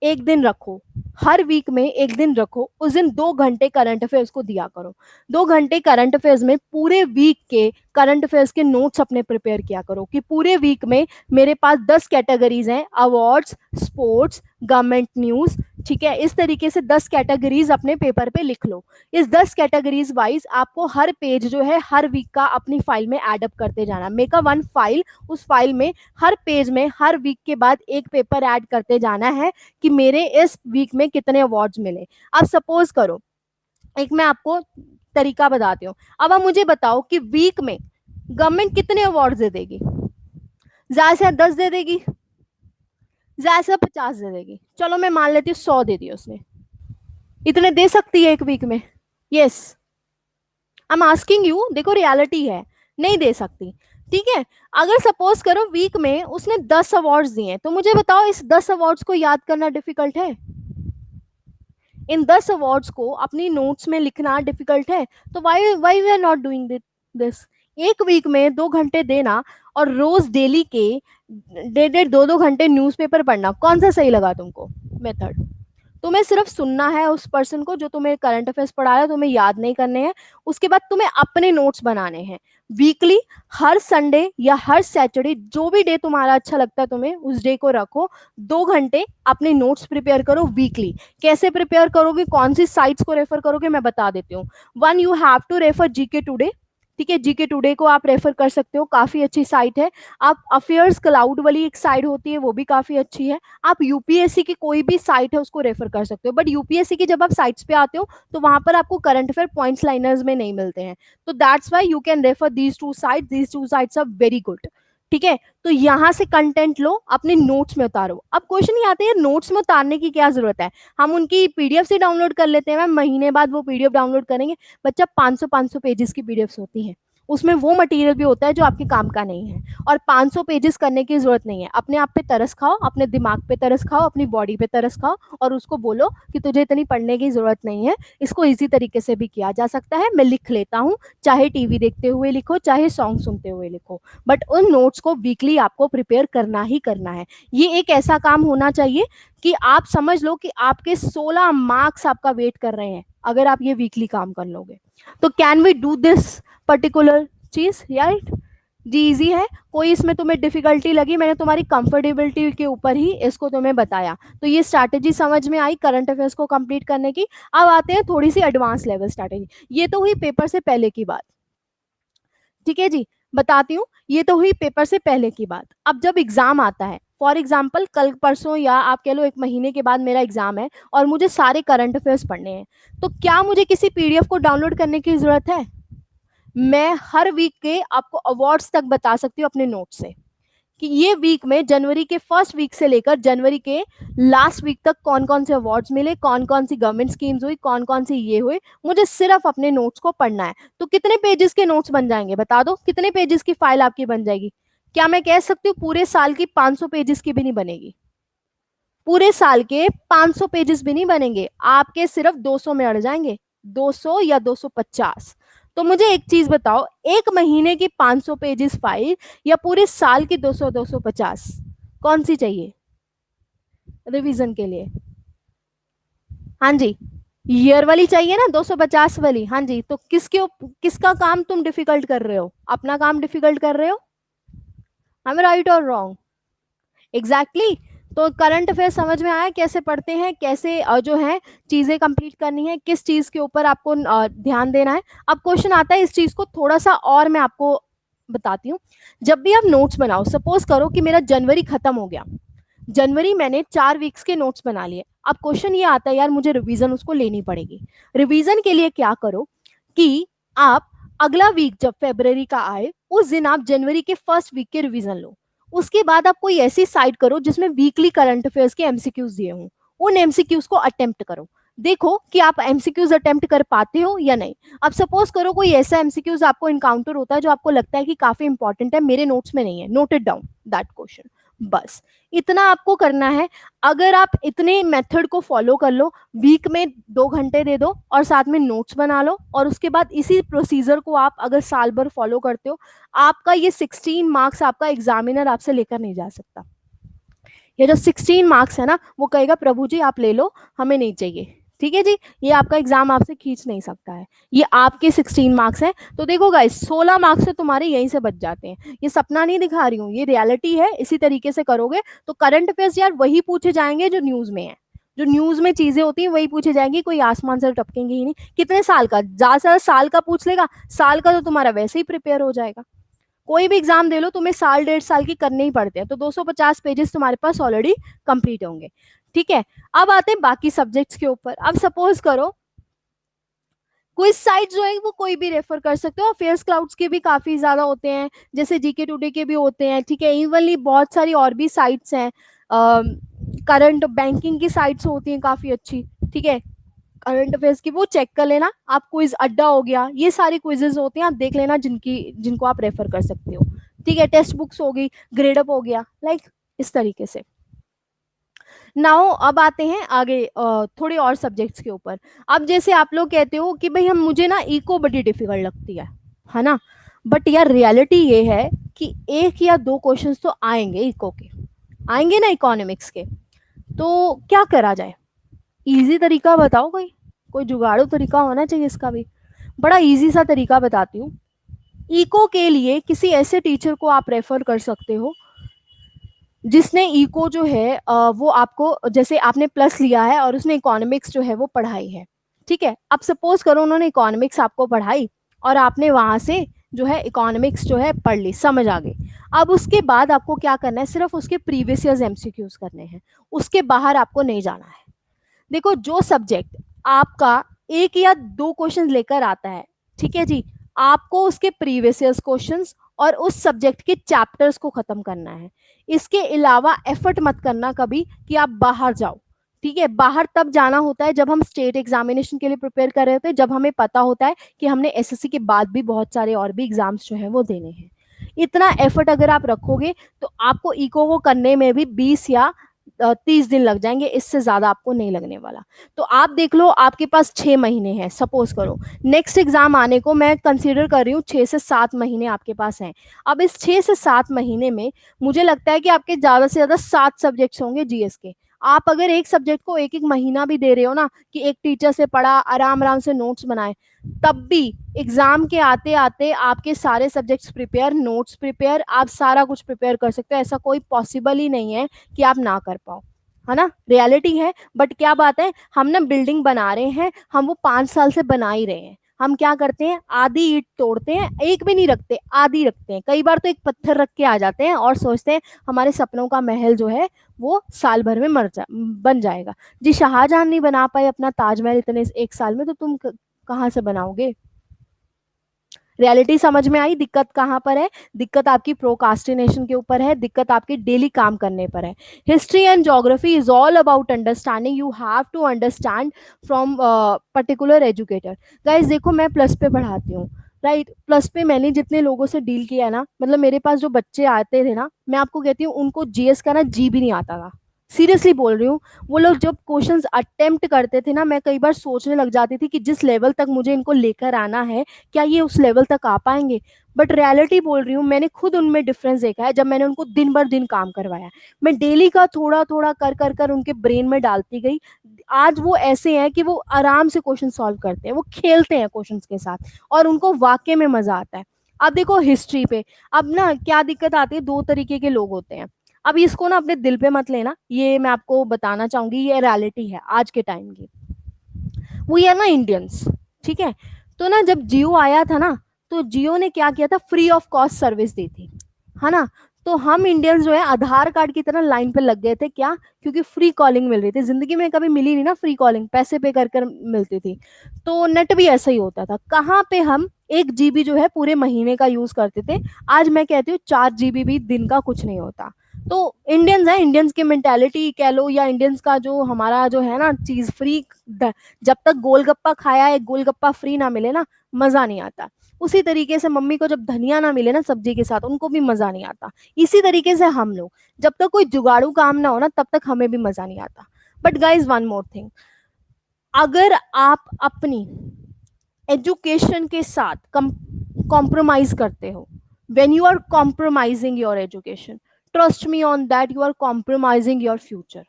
[SPEAKER 1] एक दिन रखो, हर वीक में एक दिन रखो, उस दिन 2 घंटे करंट अफेयर्स को दिया करो। 2 घंटे करंट अफेयर्स में पूरे वीक के करंट अफेयर्स के नोट्स अपने प्रिपेयर किया करो कि पूरे वीक में मेरे पास 10 कैटेगरीज हैं, अवार्ड्स, स्पोर्ट्स, गवर्नमेंट न्यूज, ठीक है, इस तरीके से 10 कैटेगरीज अपने पेपर पे लिख लो। इस 10 कैटेगरीज वाइज आपको हर पेज जो है हर वीक का अपनी फाइल में एड अप करते जाना, मेक अ वन फाइल, उस फाइल में हर पेज में हर वीक के बाद एक पेपर ऐड करते जाना है कि मेरे इस वीक में कितने अवार्ड्स मिले। अब सपोज करो, एक मैं आपको तरीका बताती हूँ, अब आप मुझे बताओ कि वीक में गवर्नमेंट कितने अवार्ड दे देगी, ज्यादा से ज्यादा 10 दे देगी, ज्यादा से 50 दे देगी, चलो मैं मान लेती हूँ 100 दे दिए उसने, इतने दे सकती है एक वीक में? Yes, I am asking you, देखो रियलिटी है, नहीं दे सकती। ठीक है, अगर सपोज करो वीक में उसने 10 अवार्ड्स दिए, तो मुझे बताओ इस 10 अवार्ड्स को याद करना डिफिकल्ट है? इन 10 अवार्ड्स को अपनी नोट्स में लिखना डिफिकल्ट है? तो why why we are not doing this? एक वीक में 2 घंटे देना और रोज डेली के 1.5 2 2 घंटे न्यूज़पेपर पढ़ना, कौन सा सही लगा तुमको मेथड? तुम्हें सिर्फ सुनना है उस पर्सन को जो तुम्हें करंट अफेयर्स पढ़ा रहा है, तुम्हें याद नहीं करने हैं, उसके बाद तुम्हें अपने नोट्स बनाने हैं वीकली, हर संडे या हर सैटरडे, जो भी डे तुम्हारा अच्छा लगता है तुम्हें उस डे को रखो, 2 घंटे अपने नोट्स प्रिपेयर करो वीकली। कैसे प्रिपेयर करोगे, कौन सी साइट्स को रेफर करोगे, मैं बता देती हूँ। One, you have to refer GK today, ठीक है, जीके टुडे को आप रेफर कर सकते हो, काफी अच्छी साइट है। आप अफेयर्स क्लाउड वाली एक साइट होती है, वो भी काफी अच्छी है। आप यूपीएससी की कोई भी साइट है उसको रेफर कर सकते हो, बट यूपीएससी की जब आप साइट्स पे आते हो तो वहां पर आपको करंट अफेयर पॉइंट्स लाइनर्स में नहीं मिलते हैं, तो that's why you can refer these two sites are very good. ठीक है, तो यहाँ से कंटेंट लो, अपने नोट्स में उतारो। अब क्वेश्चन ये आते हैं, नोट्स में उतारने की क्या जरूरत है, हम उनकी पीडीएफ से डाउनलोड कर लेते हैं, मैम महीने बाद वो पीडीएफ डाउनलोड करेंगे। बच्चा 500 पेजेस की पीडीएफ होती है, उसमें वो मटेरियल भी होता है जो आपके काम का नहीं है, और 500 पेजेस करने की जरूरत नहीं है। अपने आप पे तरस खाओ, अपने दिमाग पे तरस खाओ, अपनी बॉडी पे तरस खाओ, और उसको बोलो कि तुझे इतनी पढ़ने की जरूरत नहीं है, इसको इजी तरीके से भी किया जा सकता है, मैं लिख लेता हूँ, चाहे टीवी देखते हुए लिखो, चाहे सॉन्ग सुनते हुए लिखो, बट उन नोट्स को वीकली आपको प्रिपेयर करना ही करना है। ये एक ऐसा काम होना चाहिए कि आप समझ लो कि आपके 16 मार्क्स आपका वेट कर रहे हैं अगर आप ये वीकली काम कर लोगे। तो can we do this particular चीज, राइट? जी इजी है, कोई इसमें तुम्हें डिफिकल्टी लगी, मैंने तुम्हारी कंफर्टेबिलिटी के ऊपर ही इसको तुम्हें बताया। तो ये स्ट्रैटेजी समझ में आई करंट अफेयर्स को कंप्लीट करने की। अब आते हैं थोड़ी सी एडवांस लेवल स्ट्रैटेजी, ये तो हुई पेपर से पहले की बात, ठीक है जी, बताती हूँ, ये तो हुई पेपर से पहले की बात। अब जब एग्जाम आता है, फॉर एग्जाम्पल कल परसों या आप कह लो 1 महीने के बाद मेरा एग्जाम है और मुझे सारे करंट अफेयर्स पढ़ने हैं, तो क्या मुझे किसी पीडीएफ को डाउनलोड करने की जरूरत है? मैं हर वीक के आपको अवार्ड्स तक बता सकती हूँ अपने नोट से कि ये वीक में जनवरी के फर्स्ट वीक से लेकर जनवरी के लास्ट वीक तक कौन कौन से अवार्ड्स मिले, कौन कौन सी गवर्नमेंट स्कीम्स हुई, कौन कौन सी ये हुई, मुझे सिर्फ अपने नोट्स को पढ़ना है। तो कितने पेजेस के नोट्स बन जाएंगे, बता दो, कितने पेजेस की फाइल आपकी बन जाएगी? क्या मैं कह सकती हूँ पूरे साल की 500 पेजेस की भी नहीं बनेगी? पूरे साल के 500 पेजेस भी नहीं बनेंगे, आपके सिर्फ 200 में अड़ जाएंगे, 200 या 250। तो मुझे एक चीज बताओ, 1 महीने की 500 पेजेस फाइल या पूरे साल की 200 250, कौन सी चाहिए रिवीजन के लिए? हाँ जी, ईयर वाली चाहिए ना, 250 वाली, हाँ जी। तो किसका काम तुम डिफिकल्ट कर रहे हो, अपना काम डिफिकल्ट कर रहे हो। आई एम राइट और रॉन्ग? Exactly exactly। तो करंट अफेयर समझ में आया कैसे पढ़ते हैं, कैसे जो है चीजें कंप्लीट करनी है, किस चीज के ऊपर आपको ध्यान देना है। अब क्वेश्चन आता है, इस चीज को थोड़ा सा और मैं आपको बताती हूँ। जब भी आप नोट्स बनाओ, सपोज करो कि मेरा जनवरी खत्म हो गया, जनवरी मैंने 4 वीक्स के नोट्स बना लिए। अब क्वेश्चन ये आता है यार मुझे रिवीजन उसको लेनी पड़ेगी। रिवीजन के लिए क्या करो कि आप अगला वीक जब फेब्रवरी का आए उस दिन आप जनवरी के फर्स्ट वीक के रिवीजन लो। उसके बाद आप कोई ऐसी साइट करो जिसमें वीकली करंट अफेयर्स के एमसीक्यूज दिए हों, उन एमसीक्यूज को अटेम्प्ट करो। देखो कि आप एमसीक्यूज अटेम्प्ट कर पाते हो या नहीं। अब सपोज करो कोई ऐसा एमसीक्यूज आपको इनकाउंटर होता है जो आपको लगता है कि काफी इंपॉर्टेंट है, मेरे नोट्स में नहीं है, note it down that question. बस इतना आपको करना है। अगर आप इतने मेथड को फॉलो कर लो, वीक में 2 घंटे दे दो और साथ में नोट्स बना लो, और उसके बाद इसी प्रोसीजर को आप अगर साल भर फॉलो करते हो, आपका ये 16 मार्क्स आपका एग्जामिनर आपसे लेकर नहीं जा सकता। ये जो 16 मार्क्स है ना, वो कहेगा प्रभु जी आप ले लो, हमें नहीं चाहिए। ठीक है जी, ये आपका एग्जाम आपसे खींच नहीं सकता है, ये आपके 16 मार्क्स हैं। तो देखो गाइस 16 मार्क्स से तुम्हारे यहीं से बच जाते हैं। ये सपना नहीं दिखा रही हूँ, ये रियलिटी है। इसी तरीके से करोगे तो करंट अफेयर्स यार वही पूछे जाएंगे जो न्यूज में है। जो न्यूज में चीजें होती हैं वही पूछे जाएंगी, कोई आसमान से टपकेंगे ही नहीं। कितने साल का, ज्यादा से ज्यादा साल का पूछ लेगा, साल का तो तुम्हारा वैसे ही प्रिपेयर हो जाएगा। कोई भी एग्जाम दे लो तुम्हें साल 1.5 साल की करने ही पड़ते हैं, तो 250 पेजेस तुम्हारे पास ऑलरेडी कंप्लीट होंगे। ठीक है, अब आते हैं बाकी सब्जेक्ट्स के ऊपर। अब सपोज करो क्विज साइट जो है वो कोई भी रेफर कर सकते हो, फेयर्स क्लाउड्स के भी काफी ज्यादा होते हैं, जैसे जीके टुडे के भी होते हैं। ठीक है, इवनली बहुत सारी और भी साइट्स हैं, करंट बैंकिंग की साइट्स होती हैं काफी अच्छी। ठीक है, करंट अफेयर्स की वो चेक कर लेना। आप क्विज अड्डा हो गया, ये सारी क्विजेज होती हैं, आप देख लेना जिनको आप रेफर कर सकते हो। ठीक है, टेक्स्ट बुक्स हो गई, ग्रेड अप हो गया, लाइक इस तरीके से। नाउ अब आते हैं आगे थोड़े और सब्जेक्ट्स के ऊपर। अब जैसे आप लोग कहते हो कि भाई हम मुझे ना इको बड़ी डिफिकल्ट लगती है ना। बट यार रियलिटी ये है कि 1 या 2 क्वेश्चंस तो आएंगे इको के, आएंगे ना इकोनॉमिक्स के। तो क्या करा जाए, इजी तरीका बताओ, कोई कोई जुगाड़ू तरीका होना चाहिए इसका भी। बड़ा इजी सा तरीका बताती हूँ। इको के लिए किसी ऐसे टीचर को आप रेफर कर सकते हो जिसने इको जो है वो आपको, जैसे आपने प्लस लिया है और उसने इकोनॉमिक्स जो है वो पढ़ाई है। ठीक है, अब सपोज करो उन्होंने इकोनॉमिक्स आपको पढ़ाई और आपने वहां से जो है इकोनॉमिक्स जो है पढ़ ली, समझ आ गई। अब उसके बाद आपको क्या करना है, सिर्फ उसके प्रीवियस ईयर्स एमसीक्यूज करने हैं, उसके बाहर आपको नहीं जाना है। देखो जो सब्जेक्ट आपका 1 या 2 क्वेश्चन लेकर आता है, ठीक है जी, आपको उसके प्रीवियस ईयर्स क्वेश्चंस और उस सब्जेक्ट के चैप्टर्स को खत्म करना है। इसके अलावा एफर्ट मत करना कभी कि आप बाहर जाओ। ठीक है, बाहर तब जाना होता है जब हम स्टेट एग्जामिनेशन के लिए प्रिपेयर कर रहे होते हैं, जब हमें पता होता है कि हमने एसएससी के बाद भी बहुत सारे और भी एग्जाम्स जो है वो देने हैं। इतना एफर्ट अगर आप रखोगे तो आपको इको को करने में भी 20 या 30 दिन लग जाएंगे, इससे ज्यादा आपको नहीं लगने वाला। तो आप देख लो आपके पास 6 महीने हैं, सपोज करो नेक्स्ट एग्जाम आने को मैं कंसीडर कर रही हूँ 6 से 7 महीने आपके पास हैं। अब इस 6 से 7 महीने में मुझे लगता है कि आपके ज्यादा से ज्यादा 7 सब्जेक्ट्स होंगे जीएस के। आप अगर एक सब्जेक्ट को एक एक महीना भी दे रहे हो ना, कि एक टीचर से पढ़ा, आराम आराम से नोट्स बनाए, तब भी एग्जाम के आते आते आपके सारे सब्जेक्ट्स प्रिपेयर, नोट्स प्रिपेयर, आप सारा कुछ प्रिपेयर कर सकते हो। ऐसा कोई पॉसिबल ही नहीं है कि आप ना कर पाओ, है ना, रियलिटी है। बट क्या बात है, हम ना बिल्डिंग बना रहे हैं, हम वो 5 साल से बना ही रहे हैं। हम क्या करते हैं, आधी ईंट तोड़ते हैं, एक भी नहीं रखते, आधी रखते हैं, कई बार तो एक पत्थर रख के आ जाते हैं और सोचते हैं हमारे सपनों का महल जो है वो साल भर में बन जाएगा। जी शाहजहां नहीं बना पाए अपना ताजमहल इतने 1 साल में, तो तुम कहाँ से बनाओगे। रियलिटी समझ में आई, दिक्कत कहाँ पर है, दिक्कत आपकी प्रोकास्टिनेशन के ऊपर है, दिक्कत आपकी डेली काम करने पर है। History and geography is all about understanding, you have to understand from particular educator. Guys देखो मैं प्लस पे पढ़ाती हूँ, राइट, प्लस पे मैंने जितने लोगों से डील किया है ना, मतलब मेरे पास जो बच्चे आते थे ना, मैं आपको कहती हूँ उनको जीएस का ना जी भी नहीं आता था। सीरियसली बोल रही हूँ, वो लोग जब क्वेश्चंस अटेम्प्ट करते थे ना, मैं कई बार सोचने लग जाती थी कि जिस लेवल तक मुझे इनको लेकर आना है, क्या ये उस लेवल तक आ पाएंगे। बट रियलिटी बोल रही हूँ, मैंने खुद उनमें डिफरेंस देखा है जब मैंने उनको दिन भर दिन काम करवाया। मैं डेली का थोड़ा थोड़ा कर कर कर उनके ब्रेन में डालती गई। आज वो ऐसे हैं कि वो आराम से क्वेश्चन सॉल्व करते हैं, वो खेलते हैं क्वेश्चंस के साथ और उनको वाकई में मजा आता है। अब देखो हिस्ट्री पे, अब ना क्या दिक्कत आती है, 2 तरीके के लोग होते हैं। अब इसको ना अपने दिल पे मत लेना, ये मैं आपको बताना चाहूंगी, ये रियलिटी है आज के टाइम की। वी आर ना इंडियंस, ठीक है। तो ना जब जियो आया था ना, तो जियो ने क्या किया था, फ्री ऑफ कॉस्ट सर्विस दी थी, है ना। तो हम इंडियंस जो है आधार कार्ड की तरह लाइन पे लग गए थे, क्या? क्योंकि फ्री कॉलिंग मिल रही थी, जिंदगी में कभी मिली नहीं ना फ्री कॉलिंग, पैसे पे कर कर मिलती थी। तो नेट भी ऐसा ही होता था, कहाँ पे हम 1 GB जो है पूरे महीने का यूज करते थे। आज मैं कहती हूँ 4 GB भी दिन का कुछ नहीं होता। तो इंडियंस है, इंडियंस की मेंटेलिटी कह लो, या इंडियंस का जो हमारा जो है ना चीज फ्री, जब तक गोलगप्पा खाया एक गोलगप्पा फ्री ना मिले ना, मजा नहीं आता। उसी तरीके से मम्मी को जब धनिया ना मिले ना सब्जी के साथ, उनको भी मजा नहीं आता। इसी तरीके से हम लोग, जब तक कोई जुगाड़ू काम ना हो ना, तब तक हमें भी मजा नहीं आता। But guys one more thing, अगर आप अपनी एजुकेशन के साथ कॉम्प्रोमाइज करते हो, when you are compromising your education, trust me on that, you are compromising your future.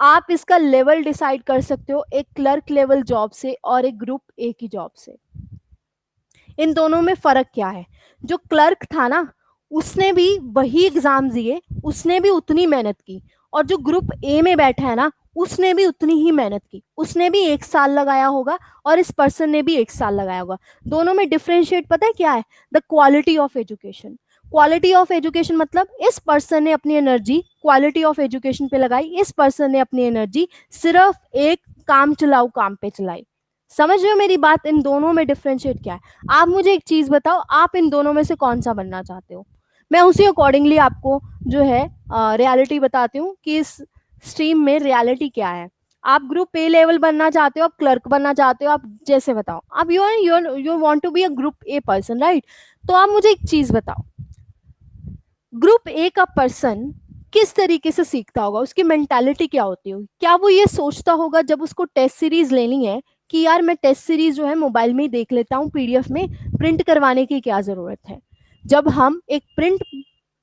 [SPEAKER 1] आप इसका लेवल डिसाइड कर सकते हो एक क्लर्क लेवल जॉब से और एक ग्रुप ए की जॉब से। इन दोनों में फर्क क्या है? जो क्लर्क था ना, उसने भी वही एग्जाम दिए, उसने भी उतनी मेहनत की, और जो ग्रुप ए में बैठा है ना, उसने भी उतनी ही मेहनत की, उसने भी 1 साल लगाया होगा और इस पर्सन ने भी 1 साल लगाया होगा। दोनों में डिफरेंशिएट पता है क्या है? The quality of education. Quality of education मतलब इस पर्सन ने अपनी एनर्जी क्वालिटी ऑफ एजुकेशन पे लगाई, इस पर्सन ने अपनी एनर्जी सिर्फ एक काम चलाऊ काम पे चलाई। समझ रहे हो मेरी बात? इन दोनों में डिफरेंशिएट क्या है? आप मुझे एक चीज बताओ, आप इन दोनों में से कौन सा बनना चाहते हो? मैं उसी अकॉर्डिंगली आपको जो है रियलिटी बताती हूँ कि इस स्ट्रीम में रियलिटी क्या है। आप ग्रुप ए लेवल बनना चाहते हो, आप क्लर्क बनना चाहते हो, आप जैसे बताओ, आप you want to be a group A person, right? तो आप मुझे एक चीज बताओ, ग्रुप ए का पर्सन किस तरीके से सीखता होगा, उसकी मेंटालिटी क्या होती होगी? क्या वो ये सोचता होगा जब उसको टेस्ट सीरीज लेनी है कि यार मैं टेस्ट सीरीज जो है मोबाइल में ही देख लेता हूँ, पीडीएफ में प्रिंट करवाने की क्या जरूरत है? जब हम एक प्रिंट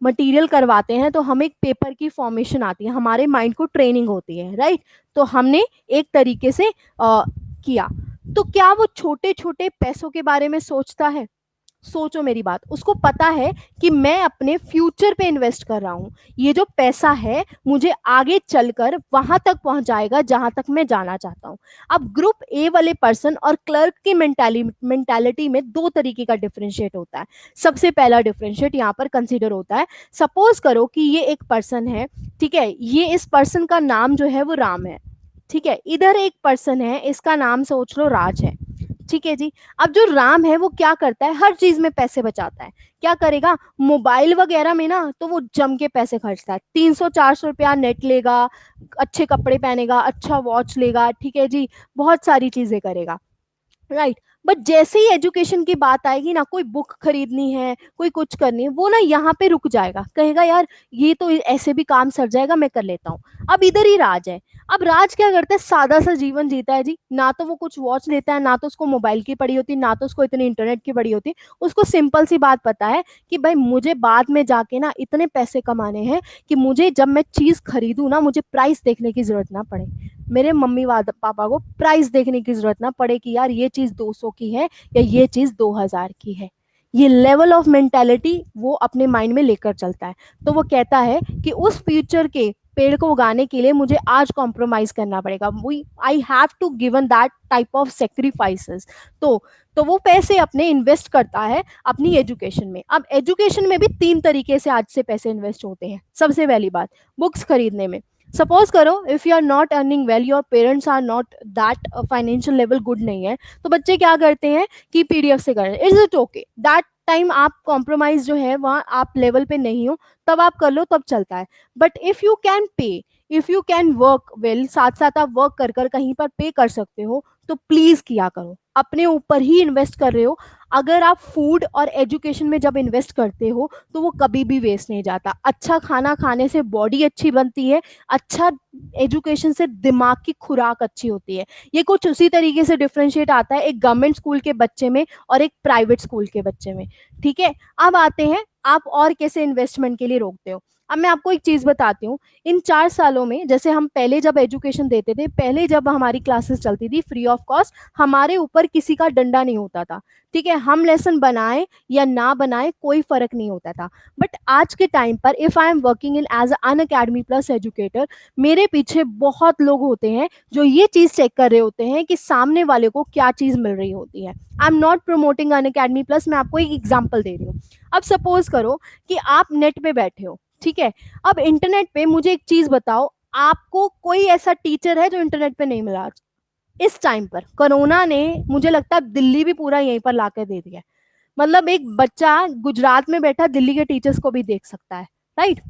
[SPEAKER 1] मटेरियल करवाते हैं तो हमें एक पेपर की फॉर्मेशन आती है, हमारे माइंड को ट्रेनिंग होती है, राइट? तो हमने एक तरीके से किया। तो क्या वो छोटे छोटे पैसों के बारे में सोचता है? सोचो मेरी बात, उसको पता है कि मैं अपने फ्यूचर पे इन्वेस्ट कर रहा हूं, ये जो पैसा है मुझे आगे चलकर वहां तक पहुंचाएगा जहां तक मैं जाना चाहता हूं। अब ग्रुप ए वाले पर्सन और क्लर्क की मेंटालिटी में दो तरीके का डिफरेंशिएट होता है। सबसे पहला डिफरेंशिएट यहाँ पर कंसीडर होता है, सपोज करो कि ये एक पर्सन है, ठीक है, ये इस पर्सन का नाम जो है वो राम है, ठीक है, इधर एक पर्सन है, इसका नाम सोच लो राज है, ठीक है जी। अब जो राम है वो क्या करता है, हर चीज में पैसे बचाता है। क्या करेगा? मोबाइल वगैरह में ना तो वो जम के पैसे खर्चता है, 300-400 रुपया नेट लेगा, अच्छे कपड़े पहनेगा, अच्छा वॉच लेगा, ठीक है जी, बहुत सारी चीजें करेगा, राइट? बट जैसे ही एजुकेशन की बात आएगी ना, कोई बुक खरीदनी है, कोई कुछ करनी है, वो ना यहाँ पे रुक जाएगा, कहेगा यार ये तो ऐसे भी काम सर जाएगा, मैं कर लेता हूँ। अब इधर ही राज है। अब राज क्या करता है? सादा सा जीवन जीता है जी, ना तो वो कुछ वॉच लेता है, ना तो उसको मोबाइल की पड़ी होती, ना तो उसको इतनी इंटरनेट की पड़ी होती। उसको सिंपल सी बात पता है कि भाई मुझे बाद में जाके ना इतने पैसे कमाने हैं कि मुझे जब मैं चीज खरीदूं ना, मुझे प्राइस देखने की जरूरत ना पड़े, मेरे मम्मी पापा को प्राइस देखने की जरूरत ना पड़े कि यार ये चीज 200 की है या ये चीज 2000 की है। ये लेवल ऑफ मेंटेलिटी वो अपने माइंड में लेकर चलता है। तो वो कहता है कि उस फ्यूचर के पेड़ को उगाने के लिए मुझे आज कॉम्प्रोमाइज करना पड़ेगा, we I have to given that type of sacrifices. तो वो पैसे अपने इन्वेस्ट करता है अपनी एजुकेशन में। अब एजुकेशन में भी 3 तरीके से आज से पैसे इन्वेस्ट होते हैं। सबसे पहली बात, बुक्स खरीदने में। सपोज करो if you are not earning well, your parents are not that financial level good नहीं है, तो बच्चे क्या करते हैं कि पीडीएफ से कर रहे हैं। It's it okay, that time आप कॉम्प्रोमाइज जो है वहाँ आप लेवल पे नहीं हो, तब आप कर लो, तब चलता है। But if you can pay, if you can work well, साथ साथ आप वर्क कर कर कहीं पर पे कर सकते हो, तो प्लीज किया करो, अपने ऊपर ही इन्वेस्ट कर रहे हो। अगर आप फूड और एजुकेशन में जब इन्वेस्ट करते हो तो वो कभी भी वेस्ट नहीं जाता। अच्छा खाना खाने से बॉडी अच्छी बनती है, अच्छा एजुकेशन से दिमाग की खुराक अच्छी होती है। ये कुछ उसी तरीके से डिफ्रेंशिएट आता है एक गवर्नमेंट स्कूल के बच्चे में और एक प्राइवेट स्कूल के बच्चे में, ठीक है? अब आते हैं आप और कैसे इन्वेस्टमेंट के लिए रोकते हो। अब मैं आपको एक चीज़ बताती हूँ, इन 4 सालों में जैसे हम पहले जब एजुकेशन देते थे, पहले जब हमारी क्लासेस चलती थी फ्री ऑफ कॉस्ट, हमारे ऊपर किसी का डंडा नहीं होता था, ठीक है, हम लेसन बनाए या ना बनाए कोई फर्क नहीं होता था। बट आज के टाइम पर if I am working in as Unacademy plus educator, मेरे पीछे बहुत लोग होते हैं जो ये चीज़ चेक कर रहे होते हैं कि सामने वाले को क्या चीज़ मिल रही होती है। I am not promoting Unacademy plus, मैं आपको एक एग्जाम्पल दे रही हूँ। अब सपोज करो कि आप नेट पे बैठे हो, ठीक है, अब इंटरनेट पे मुझे एक चीज बताओ, आपको कोई ऐसा टीचर है जो इंटरनेट पे नहीं मिला आज? इस टाइम पर कोरोना ने मुझे लगता है दिल्ली भी पूरा यहीं पर लाकर दे दिया है। मतलब एक बच्चा गुजरात में बैठा दिल्ली के टीचर्स को भी देख सकता है, राइट?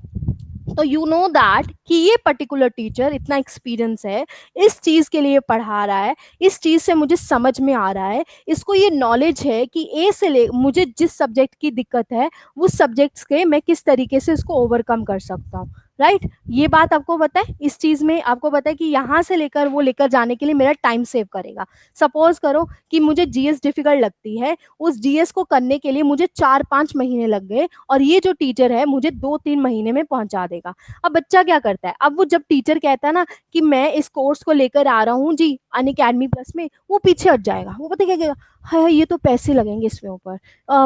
[SPEAKER 1] तो यू नो दैट कि ये पर्टिकुलर टीचर इतना एक्सपीरियंस है, इस चीज के लिए पढ़ा रहा है, इस चीज से मुझे समझ में आ रहा है, इसको ये नॉलेज है कि ए से ले मुझे जिस सब्जेक्ट की दिक्कत है उस सब्जेक्ट्स के मैं किस तरीके से इसको ओवरकम कर सकता हूँ, राइट? ये बात आपको पता है, इस चीज में आपको पता है कि यहाँ से लेकर वो लेकर जाने के लिए मेरा टाइम सेव करेगा। सपोज करो कि मुझे जीएस डिफिकल्ट लगती है, उस जीएस को करने के लिए मुझे 4-5 महीने लग गए, और ये जो टीचर है मुझे 2-3 महीने में पहुंचा देगा। अब बच्चा क्या करता है, अब वो जब टीचर कहता है ना कि मैं इस कोर्स को लेकर आ रहा हूँ जी अन अकेडमी प्लस में, वो पीछे हट जाएगा। वो पता क्या कहेगा, हाय हाय, ये तो पैसे लगेंगे इसमें ऊपर,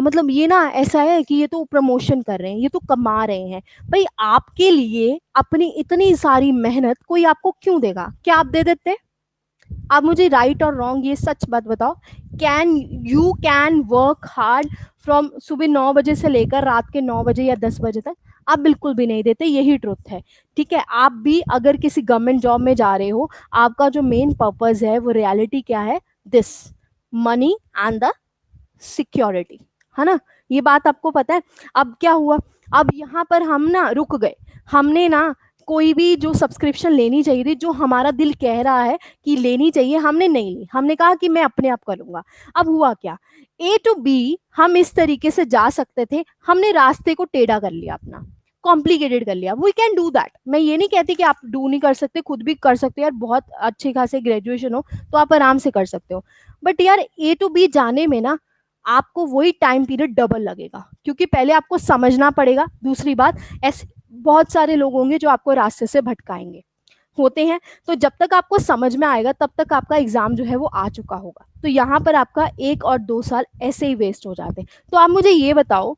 [SPEAKER 1] मतलब ये ना ऐसा है कि ये तो प्रमोशन कर रहे हैं, ये तो कमा रहे हैं। भाई आपके लिए अपनी इतनी सारी मेहनत कोई आपको क्यों देगा? क्या आप दे देते? आप मुझे राइट और रॉन्ग ये सच बात बताओ, कैन वर्क हार्ड फ्रॉम सुबह 9 बजे से लेकर रात के 9 बजे या 10 बजे तक? आप बिल्कुल भी नहीं देते, यही ट्रुथ है, ठीक है। आप भी अगर किसी गवर्नमेंट जॉब में जा रहे हो, आपका जो मेन पर्पज है वो रियलिटी क्या है? This money and the security, है ना? ये बात आपको पता है। अब क्या हुआ, अब यहाँ पर हम ना रुक गए, हमने ना कोई भी जो सब्सक्रिप्शन लेनी चाहिए थी, जो हमारा दिल कह रहा है कि लेनी चाहिए, हमने नहीं ली, हमने कहा कि मैं अपने आप करूंगा। अब हुआ क्या, ए टू बी हम इस तरीके से जा सकते थे, हमने रास्ते को टेढ़ा कर लिया, अपना कॉम्प्लिकेटेड कर लिया। वी कैन डू दैट, मैं ये नहीं कहती कि आप डू नहीं कर सकते, खुद भी कर सकते हो यार, बहुत अच्छे खासे ग्रेजुएशन हो तो आप आराम से कर सकते हो। बट यार ए टू बी जाने में ना आपको वही टाइम पीरियड डबल लगेगा, क्योंकि पहले आपको समझना पड़ेगा। दूसरी बात, ऐसे बहुत सारे लोग होंगे जो आपको रास्ते से भटकाएंगे, होते हैं। तो जब तक आपको समझ में आएगा तब तक आपका एग्जाम जो है वो आ चुका होगा, तो यहाँ पर आपका 1 और 2 साल ऐसे ही वेस्ट हो जाते हैं। तो आप मुझे ये बताओ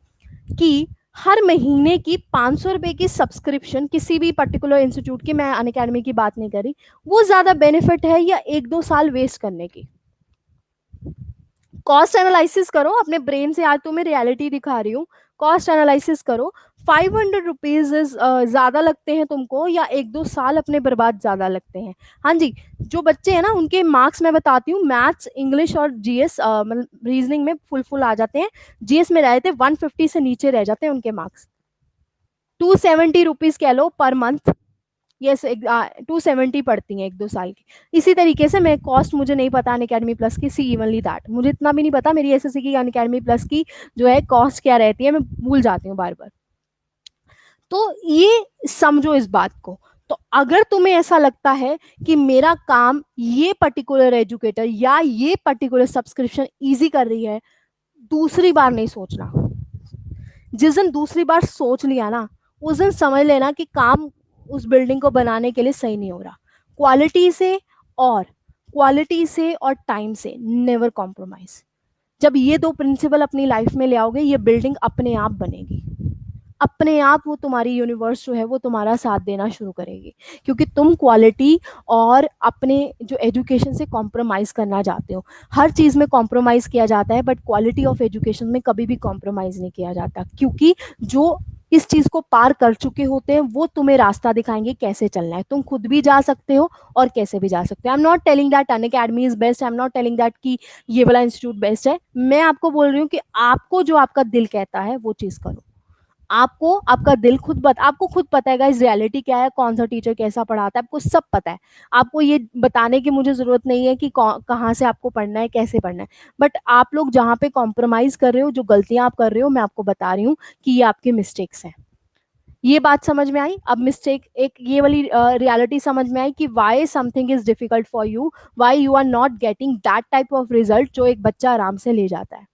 [SPEAKER 1] कि हर महीने की 500 रुपए की सब्सक्रिप्शन किसी भी पर्टिकुलर इंस्टीट्यूट की, मैं अन अकेडमी की बात नहीं करी, वो ज्यादा बेनिफिट है या 1-2 साल वेस्ट करने की? कॉस्ट एनालिसिस करो अपने ब्रेन से, आज तो मैं रियलिटी दिखा रही हूँ। कॉस्ट एनालिसिस करो, 500 रुपीज ज्यादा लगते हैं तुमको या 1-2 साल अपने बर्बाद ज्यादा लगते हैं? हाँ जी, जो बच्चे हैं ना उनके मार्क्स मैं बताती हूँ, मैथ्स इंग्लिश और जीएस मतलब रीजनिंग में फुल फुल आ जाते हैं, जीएस में रहते 150 से नीचे रह जाते हैं उनके मार्क्स। 270 रुपीज कह लो पर मंथ, यस 270 पड़ती हैं 1-2 साल की। इसी तरीके से मैं कॉस्ट मुझे नहीं पता अन अकेडमी प्लस की, सी इवनली दैट, मुझे इतना भी नहीं पता मेरी एसएससी की अन अकेडमी प्लस की जो है कॉस्ट क्या रहती है, मैं भूल जाती हूँ बार बार। तो ये समझो इस बात को। तो अगर तुम्हें ऐसा लगता है कि मेरा काम ये पर्टिकुलर एजुकेटर या ये पर्टिकुलर सब्सक्रिप्शन इजी कर रही है, दूसरी बार नहीं सोचना। जिस दिन दूसरी बार सोच लिया ना, उस दिन समझ लेना कि काम उस बिल्डिंग को बनाने के लिए सही नहीं हो रहा। क्वालिटी से और क्वालिटी से और टाइम से नेवर कॉम्प्रोमाइज। जब ये दो प्रिंसिपल अपनी लाइफ में ले आओगे, ये बिल्डिंग अपने आप बनेगी, अपने आप वो तुम्हारी यूनिवर्स जो है वो तुम्हारा साथ देना शुरू करेगी, क्योंकि तुम क्वालिटी और अपने जो एजुकेशन से कॉम्प्रोमाइज़ करना चाहते हो। हर चीज़ में कॉम्प्रोमाइज़ किया जाता है, बट क्वालिटी ऑफ एजुकेशन में कभी भी कॉम्प्रोमाइज़ नहीं किया जाता, क्योंकि जो इस चीज़ को पार कर चुके होते हैं वो तुम्हें रास्ता दिखाएंगे कैसे चलना है। तुम खुद भी जा सकते हो और कैसे भी जा सकते हो। I am not telling that Unacademy is best, I am not telling that कि ये वाला इंस्टीट्यूट बेस्ट है। मैं आपको बोल रही हूँ कि आपको जो आपका दिल कहता है वो चीज़ करो। आपको आपका दिल आपको खुद पता है गाइस रियलिटी क्या है, कौन सा टीचर कैसा पढ़ाता है, आपको सब पता है। आपको ये बताने की मुझे जरूरत नहीं है कि कहाँ से आपको पढ़ना है, कैसे पढ़ना है। बट आप लोग जहाँ पे कॉम्प्रोमाइज कर रहे हो, जो गलतियां आप कर रहे हो, मैं आपको बता रही हूँ कि ये आपके मिस्टेक्स हैं। ये बात समझ में आई? अब मिस्टेक एक ये वाली रियलिटी समझ में आई कि why something is difficult for you, why you are not getting that type of result जो एक बच्चा आराम से ले जाता है।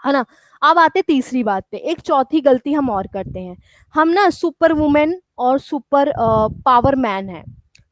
[SPEAKER 1] है ना। अब आते तीसरी बात पे, एक चौथी गलती हम और करते हैं। हम ना सुपर वुमेन और सुपर पावर मैन है,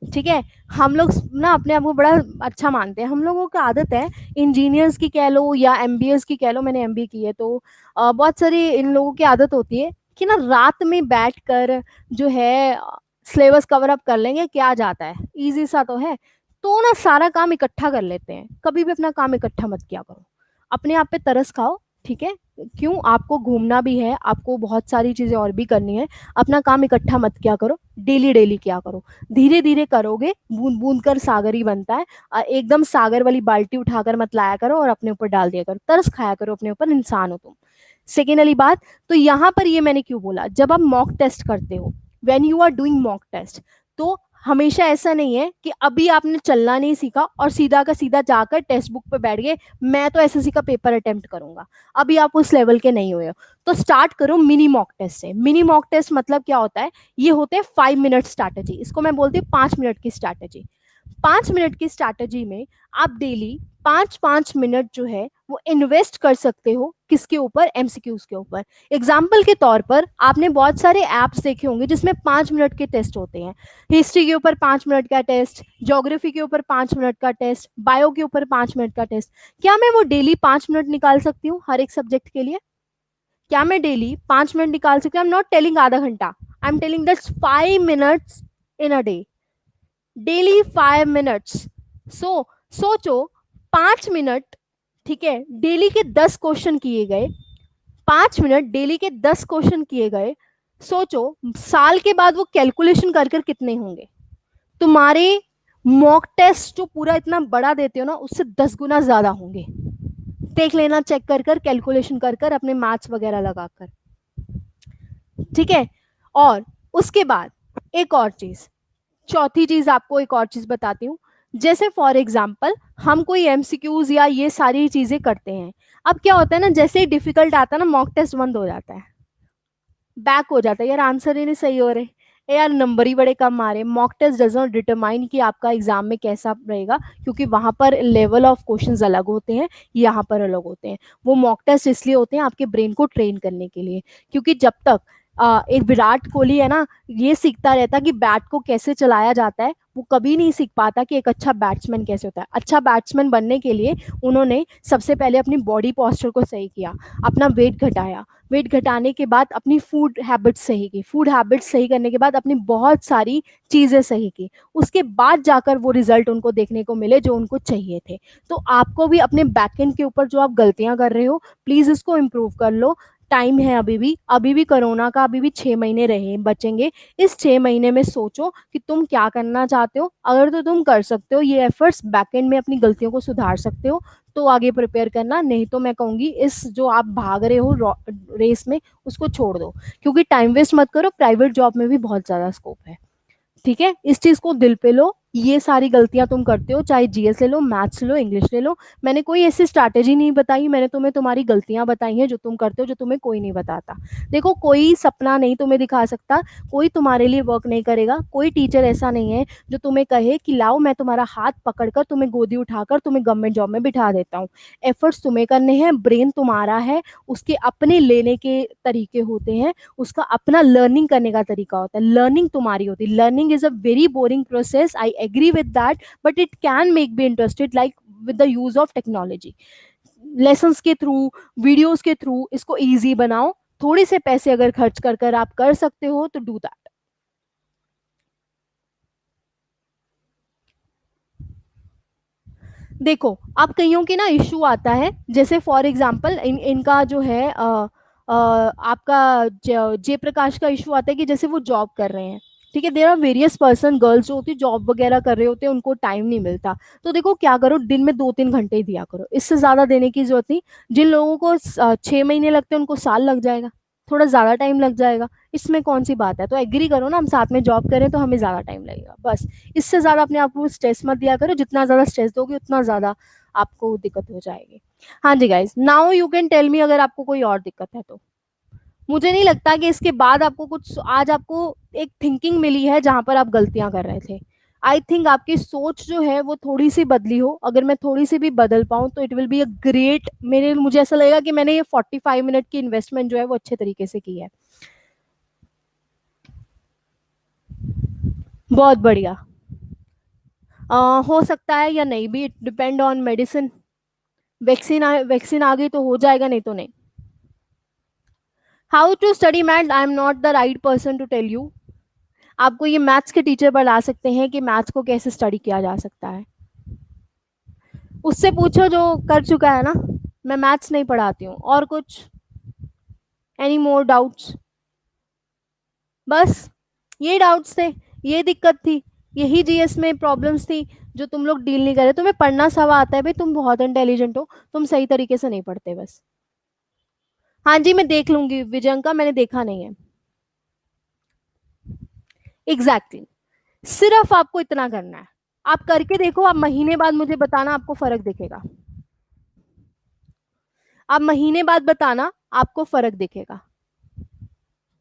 [SPEAKER 1] ठीक है। हम लोग ना अपने आप को बड़ा अच्छा मानते हैं। हम लोगों की आदत है, इंजीनियर्स की कह लो या एमबीएस की कह लो, मैंने एमबी की है तो बहुत सारी इन लोगों की आदत होती है कि ना रात में बैठ कर जो है सिलेबस कवर अप कर लेंगे, क्या जाता है, इजी सा तो है। तो ना सारा काम इकट्ठा कर लेते हैं। कभी भी अपना काम इकट्ठा मत किया करो, अपने आप पे तरस खाओ, ठीक है। क्यों, आपको घूमना भी है, आपको बहुत सारी चीजें और भी करनी है। अपना काम इकट्ठा मत किया करो, डेली डेली किया करो। धीरे धीरे करोगे, बूंद बूंद कर सागर ही बनता है। एकदम सागर वाली बाल्टी उठाकर मत लाया करो और अपने ऊपर डाल दिया करो, तरस खाया करो अपने ऊपर, इंसान हो तुम। सेकेंड वाली बात, तो यहाँ पर ये मैंने क्यों बोला, जब आप मॉक टेस्ट करते हो, when you are doing mock test, तो हमेशा ऐसा नहीं है कि अभी आपने चलना नहीं सीखा और सीधा का सीधा जाकर टेक्स्ट बुक पे बैठ गए, मैं तो एसएससी का पेपर अटेम्प्ट करूंगा। अभी आप उस लेवल के नहीं हुए हो, तो स्टार्ट करो मिनी मॉक टेस्ट से। मिनी मॉक टेस्ट मतलब क्या होता है, ये होते हैं 5 मिनट स्ट्रैटेजी, इसको मैं बोलती हूँ 5 मिनट की स्ट्रैटेजी। 5 मिनट की स्ट्रैटेजी में आप डेली 5 5 मिनट जो है वो इन्वेस्ट कर सकते हो, किसके ऊपर, एमसीक्यूज के ऊपर। एग्जाम्पल के तौर पर आपने बहुत सारे ऐप्स देखे होंगे जिसमें 5 मिनट के टेस्ट होते हैं। हिस्ट्री के ऊपर 5 मिनट का टेस्ट, ज्योग्राफी के ऊपर 5 मिनट का टेस्ट, बायो के ऊपर 5 मिनट का टेस्ट। क्या मैं वो डेली 5 मिनट निकाल सकती हूँ हर एक सब्जेक्ट के लिए? क्या मैं डेली 5 मिनट निकाल सकती हूँ? आई एम नॉट टेलिंग आधा घंटा, I am telling that's 5 minutes in a day, daily 5 minutes. सोचो, 5 मिनट, ठीक है, डेली के 10 क्वेश्चन किए गए, 5 मिनट डेली के 10 क्वेश्चन किए गए। सोचो साल के बाद वो कैलकुलेशन कर कर कितने होंगे तुम्हारे। मॉक टेस्ट जो पूरा इतना बड़ा देते हो ना, उससे 10 गुना ज्यादा होंगे। देख लेना, चेक कर कर, कैलकुलेशन कर कर, अपने मैथ्स वगैरह लगाकर, ठीक है। और उसके बाद एक और चीज, चौथी चीज आपको एक और चीज बताती हूँ। जैसे फॉर एग्जाम्पल हम कोई एमसीक्यूज या ये सारी चीजें करते हैं, अब क्या होता है ना, जैसे ही डिफिकल्ट आता है ना, मॉक टेस्ट बंद हो जाता है, बैक हो जाता है, यार आंसर ही नहीं सही हो रहे, यार नंबर ही बड़े कम आ रहे। Mock test does not determine कि आपका एग्जाम में कैसा रहेगा, क्योंकि वहां पर लेवल ऑफ क्वेश्चंस अलग होते हैं, यहाँ पर अलग होते हैं। वो मॉक टेस्ट इसलिए होते हैं आपके ब्रेन को ट्रेन करने के लिए, क्योंकि जब तक एक विराट कोहली है ना, ये सीखता रहता कि बैट को कैसे चलाया जाता है, वो कभी नहीं सीख पाता कि एक अच्छा बैट्समैन कैसे होता है। अच्छा बैट्समैन बनने के लिए उन्होंने सबसे पहले अपनी बॉडी पॉस्चर को सही किया, अपना वेट घटाया, वेट घटाने के बाद अपनी फूड हैबिट्स सही की, फूड हैबिट्स सही करने के बाद अपनी बहुत सारी चीज़ें सही की, उसके बाद जाकर वो रिजल्ट उनको देखने को मिले जो उनको चाहिए थे। तो आपको भी अपने बैकएंड के ऊपर जो आप गलतियां कर रहे हो, प्लीज़ इसको इम्प्रूव कर लो। टाइम है अभी भी कोरोना का अभी भी 6 महीने रहे बचेंगे। इस 6 महीने में सोचो कि तुम क्या करना चाहते हो, अगर तो तुम कर सकते हो ये एफर्ट्स, बैकएंड में अपनी गलतियों को सुधार सकते हो, तो आगे प्रिपेयर करना। नहीं तो मैं कहूंगी इस जो आप भाग रहे हो रेस में, उसको छोड़ दो, क्योंकि टाइम वेस्ट मत करो, प्राइवेट जॉब में भी बहुत ज्यादा स्कोप है, ठीक है। इस चीज को दिल पे लो, ये सारी गलतियां तुम करते हो, चाहे जीएस ले लो, मैथ्स ले लो, इंग्लिश ले लो। मैंने कोई ऐसी स्ट्रैटेजी नहीं बताई, मैंने तुम्हें तुम्हारी गलतियां बताई हैं जो तुम करते हो, जो तुम्हें कोई नहीं बताता। देखो, कोई सपना नहीं तुम्हें दिखा सकता, कोई तुम्हारे लिए वर्क नहीं करेगा, कोई टीचर ऐसा नहीं है जो तुम्हें कहे कि लाओ मैं तुम्हारा हाथ पकड़कर तुम्हें गोदी उठाकर तुम्हें गवर्नमेंट जॉब में बिठा देता हूँ। एफर्ट्स तुम्हें करने हैं, ब्रेन तुम्हारा है, उसके अपने लेने के तरीके होते हैं, उसका अपना लर्निंग करने का तरीका होता है, लर्निंग तुम्हारी होती है। Learning is a very boring process, I agree with that, but it can make be interested like with the use of technology. Lessons के थ्रू, वीडियोस के थ्रू इसको इजी बनाओ। थोड़े से पैसे अगर खर्च कर कर आप कर सकते हो तो डू दैट। देखो, अब कईयों की ना इशू आता है, जैसे फॉर एग्जांपल इनका जो है आपका जयप्रकाश का इशू आता है कि जैसे वो जॉब कर रहे हैं, ठीक है। There are various person, girls जो होती है जॉब वगैरह कर रहे होते हैं, उनको टाइम नहीं मिलता। तो देखो क्या करो, दिन में 2 3 घंटे ही दिया करो, इससे ज्यादा देने की जरूरत नहीं। जिन लोगों को 6 महीने लगते हैं उनको साल लग जाएगा, थोड़ा ज्यादा टाइम लग जाएगा, इसमें कौन सी बात है। तो एग्री करो ना, हम साथ में जॉब करें तो हमें ज्यादा टाइम लगेगा बस। इससे ज्यादा अपने आप को स्ट्रेस मत दिया करो, जितना ज्यादा स्ट्रेस दोगे उतना ज्यादा आपको दिक्कत हो जाएगी। हाँ जी guys, now you can tell me अगर आपको कोई और दिक्कत है तो। मुझे नहीं लगता कि इसके बाद आपको कुछ, आज आपको एक थिंकिंग मिली है जहां पर आप गलतियां कर रहे थे। आई थिंक आपकी सोच जो है वो थोड़ी सी बदली हो, अगर मैं थोड़ी सी भी बदल पाऊँ तो it will be a great, मेरे मुझे ऐसा लगेगा कि मैंने ये 45 मिनट की इन्वेस्टमेंट जो है वो अच्छे तरीके से की है। बहुत बढ़िया। हो सकता है या नहीं भी, it depend on medicine. Vaccine आ गई तो हो जाएगा, नहीं तो नहीं। How to study math, I am not the right person to tell you. आपको ये मैथ्स के टीचर बता सकते हैं कि मैथ्स को कैसे स्टडी किया जा सकता है। उससे पूछो जो कर चुका है ना। मैं मैथ्स नहीं पढ़ाती हूँ। और कुछ? Any more doubts? बस ये डाउट्स थे, ये दिक्कत थी, यही जीएस में प्रॉब्लम्स थी जो तुम लोग डील नहीं कर रहे। तुम्हें पढ़ना सब आता है भाई, तुम बहुत इंटेलिजेंट हो, तुम सही तरीके से नहीं पढ़ते बस। हाँ जी, मैं देख लूंगी विजय का, मैंने देखा नहीं है। Exactly exactly. सिर्फ आपको इतना करना है। आप करके देखो, आप महीने बाद मुझे बताना, आपको फर्क दिखेगा। आप महीने बाद बताना, आपको फर्क दिखेगा।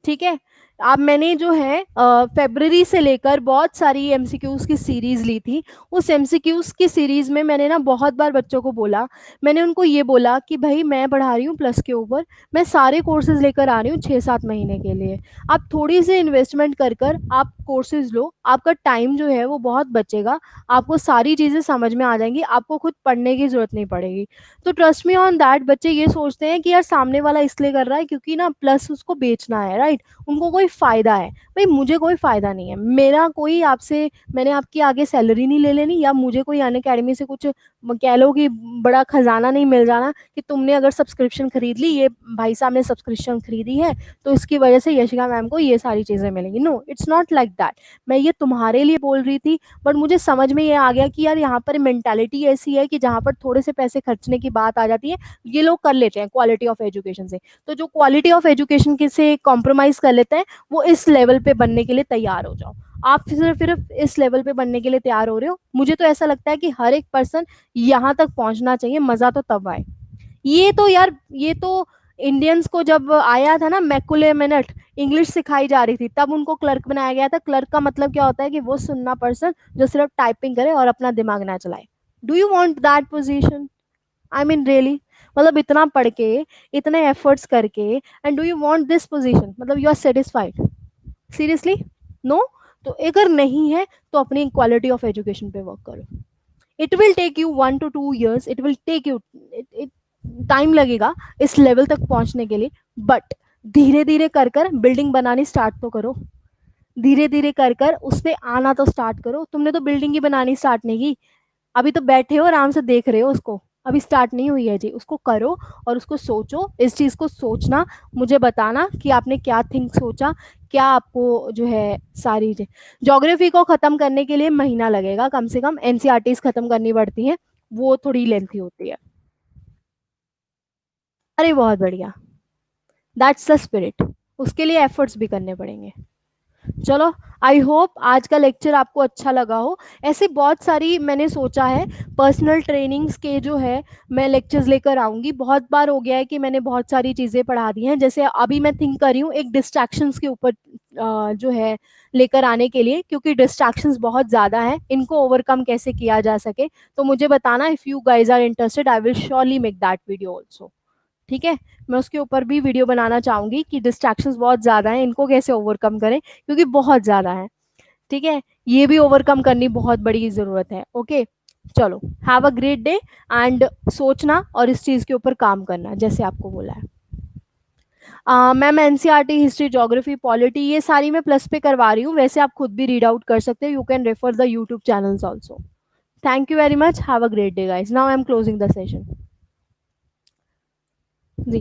[SPEAKER 1] ठीक है। अब मैंने जो है फेब्रवरी से लेकर बहुत सारी एमसीक्यूज की सीरीज ली थी। उस एमसीक्यूज की सीरीज में मैंने ना बहुत बार बच्चों को बोला, मैंने उनको ये बोला कि भाई मैं पढ़ा रही हूँ प्लस के ऊपर, मैं सारे कोर्सेज लेकर आ रही हूँ 6-7 महीने के लिए। आप थोड़ी सी इन्वेस्टमेंट कर कर आप कोर्सेज लो, आपका टाइम जो है वो बहुत बचेगा, आपको सारी चीज़ें समझ में आ जाएंगी, आपको खुद पढ़ने की जरूरत नहीं पड़ेगी। तो ट्रस्ट मी ऑन दैट, बच्चे ये सोचते हैं कि यार सामने वाला इसलिए कर रहा है क्योंकि ना प्लस उसको बेचना है, राइट, उनको कोई फायदा है। भाई मुझे कोई फायदा नहीं है, मेरा कोई आपसे, मैंने आपकी आगे सैलरी नहीं ले लेनी, या मुझे कोई अन अकेडमी से कुछ कह लो कि बड़ा खजाना नहीं मिल जाना कि तुमने अगर सब्सक्रिप्शन खरीद ली, ये भाई साहब ने सब्सक्रिप्शन खरीदी है तो इसकी वजह से यशिका मैम को ये सारी चीजें मिलेंगी। No, it's not like that. मैं ये तुम्हारे लिए बोल रही थी, बट मुझे समझ में ये आ गया कि यार यहाँ पर मेंटालिटी ऐसी है कि जहाँ पर थोड़े से पैसे खर्चने की बात आ जाती है, ये लोग कर लेते हैं क्वालिटी ऑफ एजुकेशन से। तो जो क्वालिटी ऑफ एजुकेशन के से कॉम्प्रोमाइज कर लेते हैं, वो इस लेवल पे बनने के लिए तैयार हो जाओ। आप सिर्फ इस लेवल पे बनने के लिए तैयार हो रहे हो। मुझे तो ऐसा लगता है कि हर एक पर्सन यहाँ तक पहुंचना चाहिए, मजा तो तब आए। ये तो यार, ये तो इंडियंस को जब आया था ना मैकुले मिनट, इंग्लिश सिखाई जा रही थी, तब उनको क्लर्क बनाया गया था। क्लर्क का मतलब क्या होता है कि वो सुनना पर्सन जो सिर्फ टाइपिंग करे और अपना दिमाग ना चलाए। Do you want that position? I mean really, मतलब इतना पढ़ के, इतने एफर्ट्स करके, and do you want this position? मतलब you are satisfied? Seriously? No. तो अगर नहीं है तो अपनी क्वालिटी ऑफ एजुकेशन पे वर्क करो। It will take you 1 to 2 years, it will take you, time लगेगा इस लेवल तक पहुंचने के लिए, बट धीरे धीरे कर कर बिल्डिंग बनानी स्टार्ट तो करो। धीरे धीरे कर कर उस पे आना तो स्टार्ट करो। तुमने तो बिल्डिंग ही बनानी स्टार्ट नहीं की, अभी तो बैठे हो आराम से देख रहे हो उसको, अभी स्टार्ट नहीं हुई है जी। उसको करो और उसको सोचो, इस चीज़ को सोचना, मुझे बताना कि आपने क्या थिंक सोचा, क्या आपको जो है सारी ज्योग्राफी को ख़त्म करने के लिए महीना लगेगा कम से कम, एनसीईआरटीज ख़त्म करनी पड़ती हैं, वो थोड़ी लेंथी होती है। अरे बहुत बढ़िया, दैट्स द स्पिरिट। उसके लिए एफर्ट्स भी करने पड़ेंगे। चलो, आई होप आज का लेक्चर आपको अच्छा लगा हो। ऐसे बहुत सारी मैंने सोचा है पर्सनल ट्रेनिंग्स के जो है मैं लेक्चर्स लेकर आऊँगी। बहुत बार हो गया है कि मैंने बहुत सारी चीज़ें पढ़ा दी हैं, जैसे अभी मैं थिंक कर रही हूँ एक डिस्ट्रैक्शंस के ऊपर जो है लेकर आने के लिए, क्योंकि डिस्ट्रैक्शंस बहुत ज़्यादा हैं, इनको ओवरकम कैसे किया जा सके। तो मुझे बताना, if you guys are interested I will surely make that video also. ठीक है, मैं उसके ऊपर भी वीडियो बनाना चाहूंगी कि डिस्ट्रैक्शंस बहुत ज़्यादा हैं, इनको कैसे ओवरकम करें, क्योंकि बहुत ज़्यादा है। ठीक है, ये भी ओवरकम करनी बहुत बड़ी ज़रूरत है। ओके, चलो, have a great day, and सोचना और इस चीज़ के ऊपर काम करना जैसे आपको बोला है। Ma'am NCERT history geography polity ये सारी मैं प्लस पे करवा रही हूँ, वैसे आप खुद भी रीड आउट कर सकते हो, you can refer the YouTube channels also. Thank you very much, have a great day guys, now I am closing the session. Ji.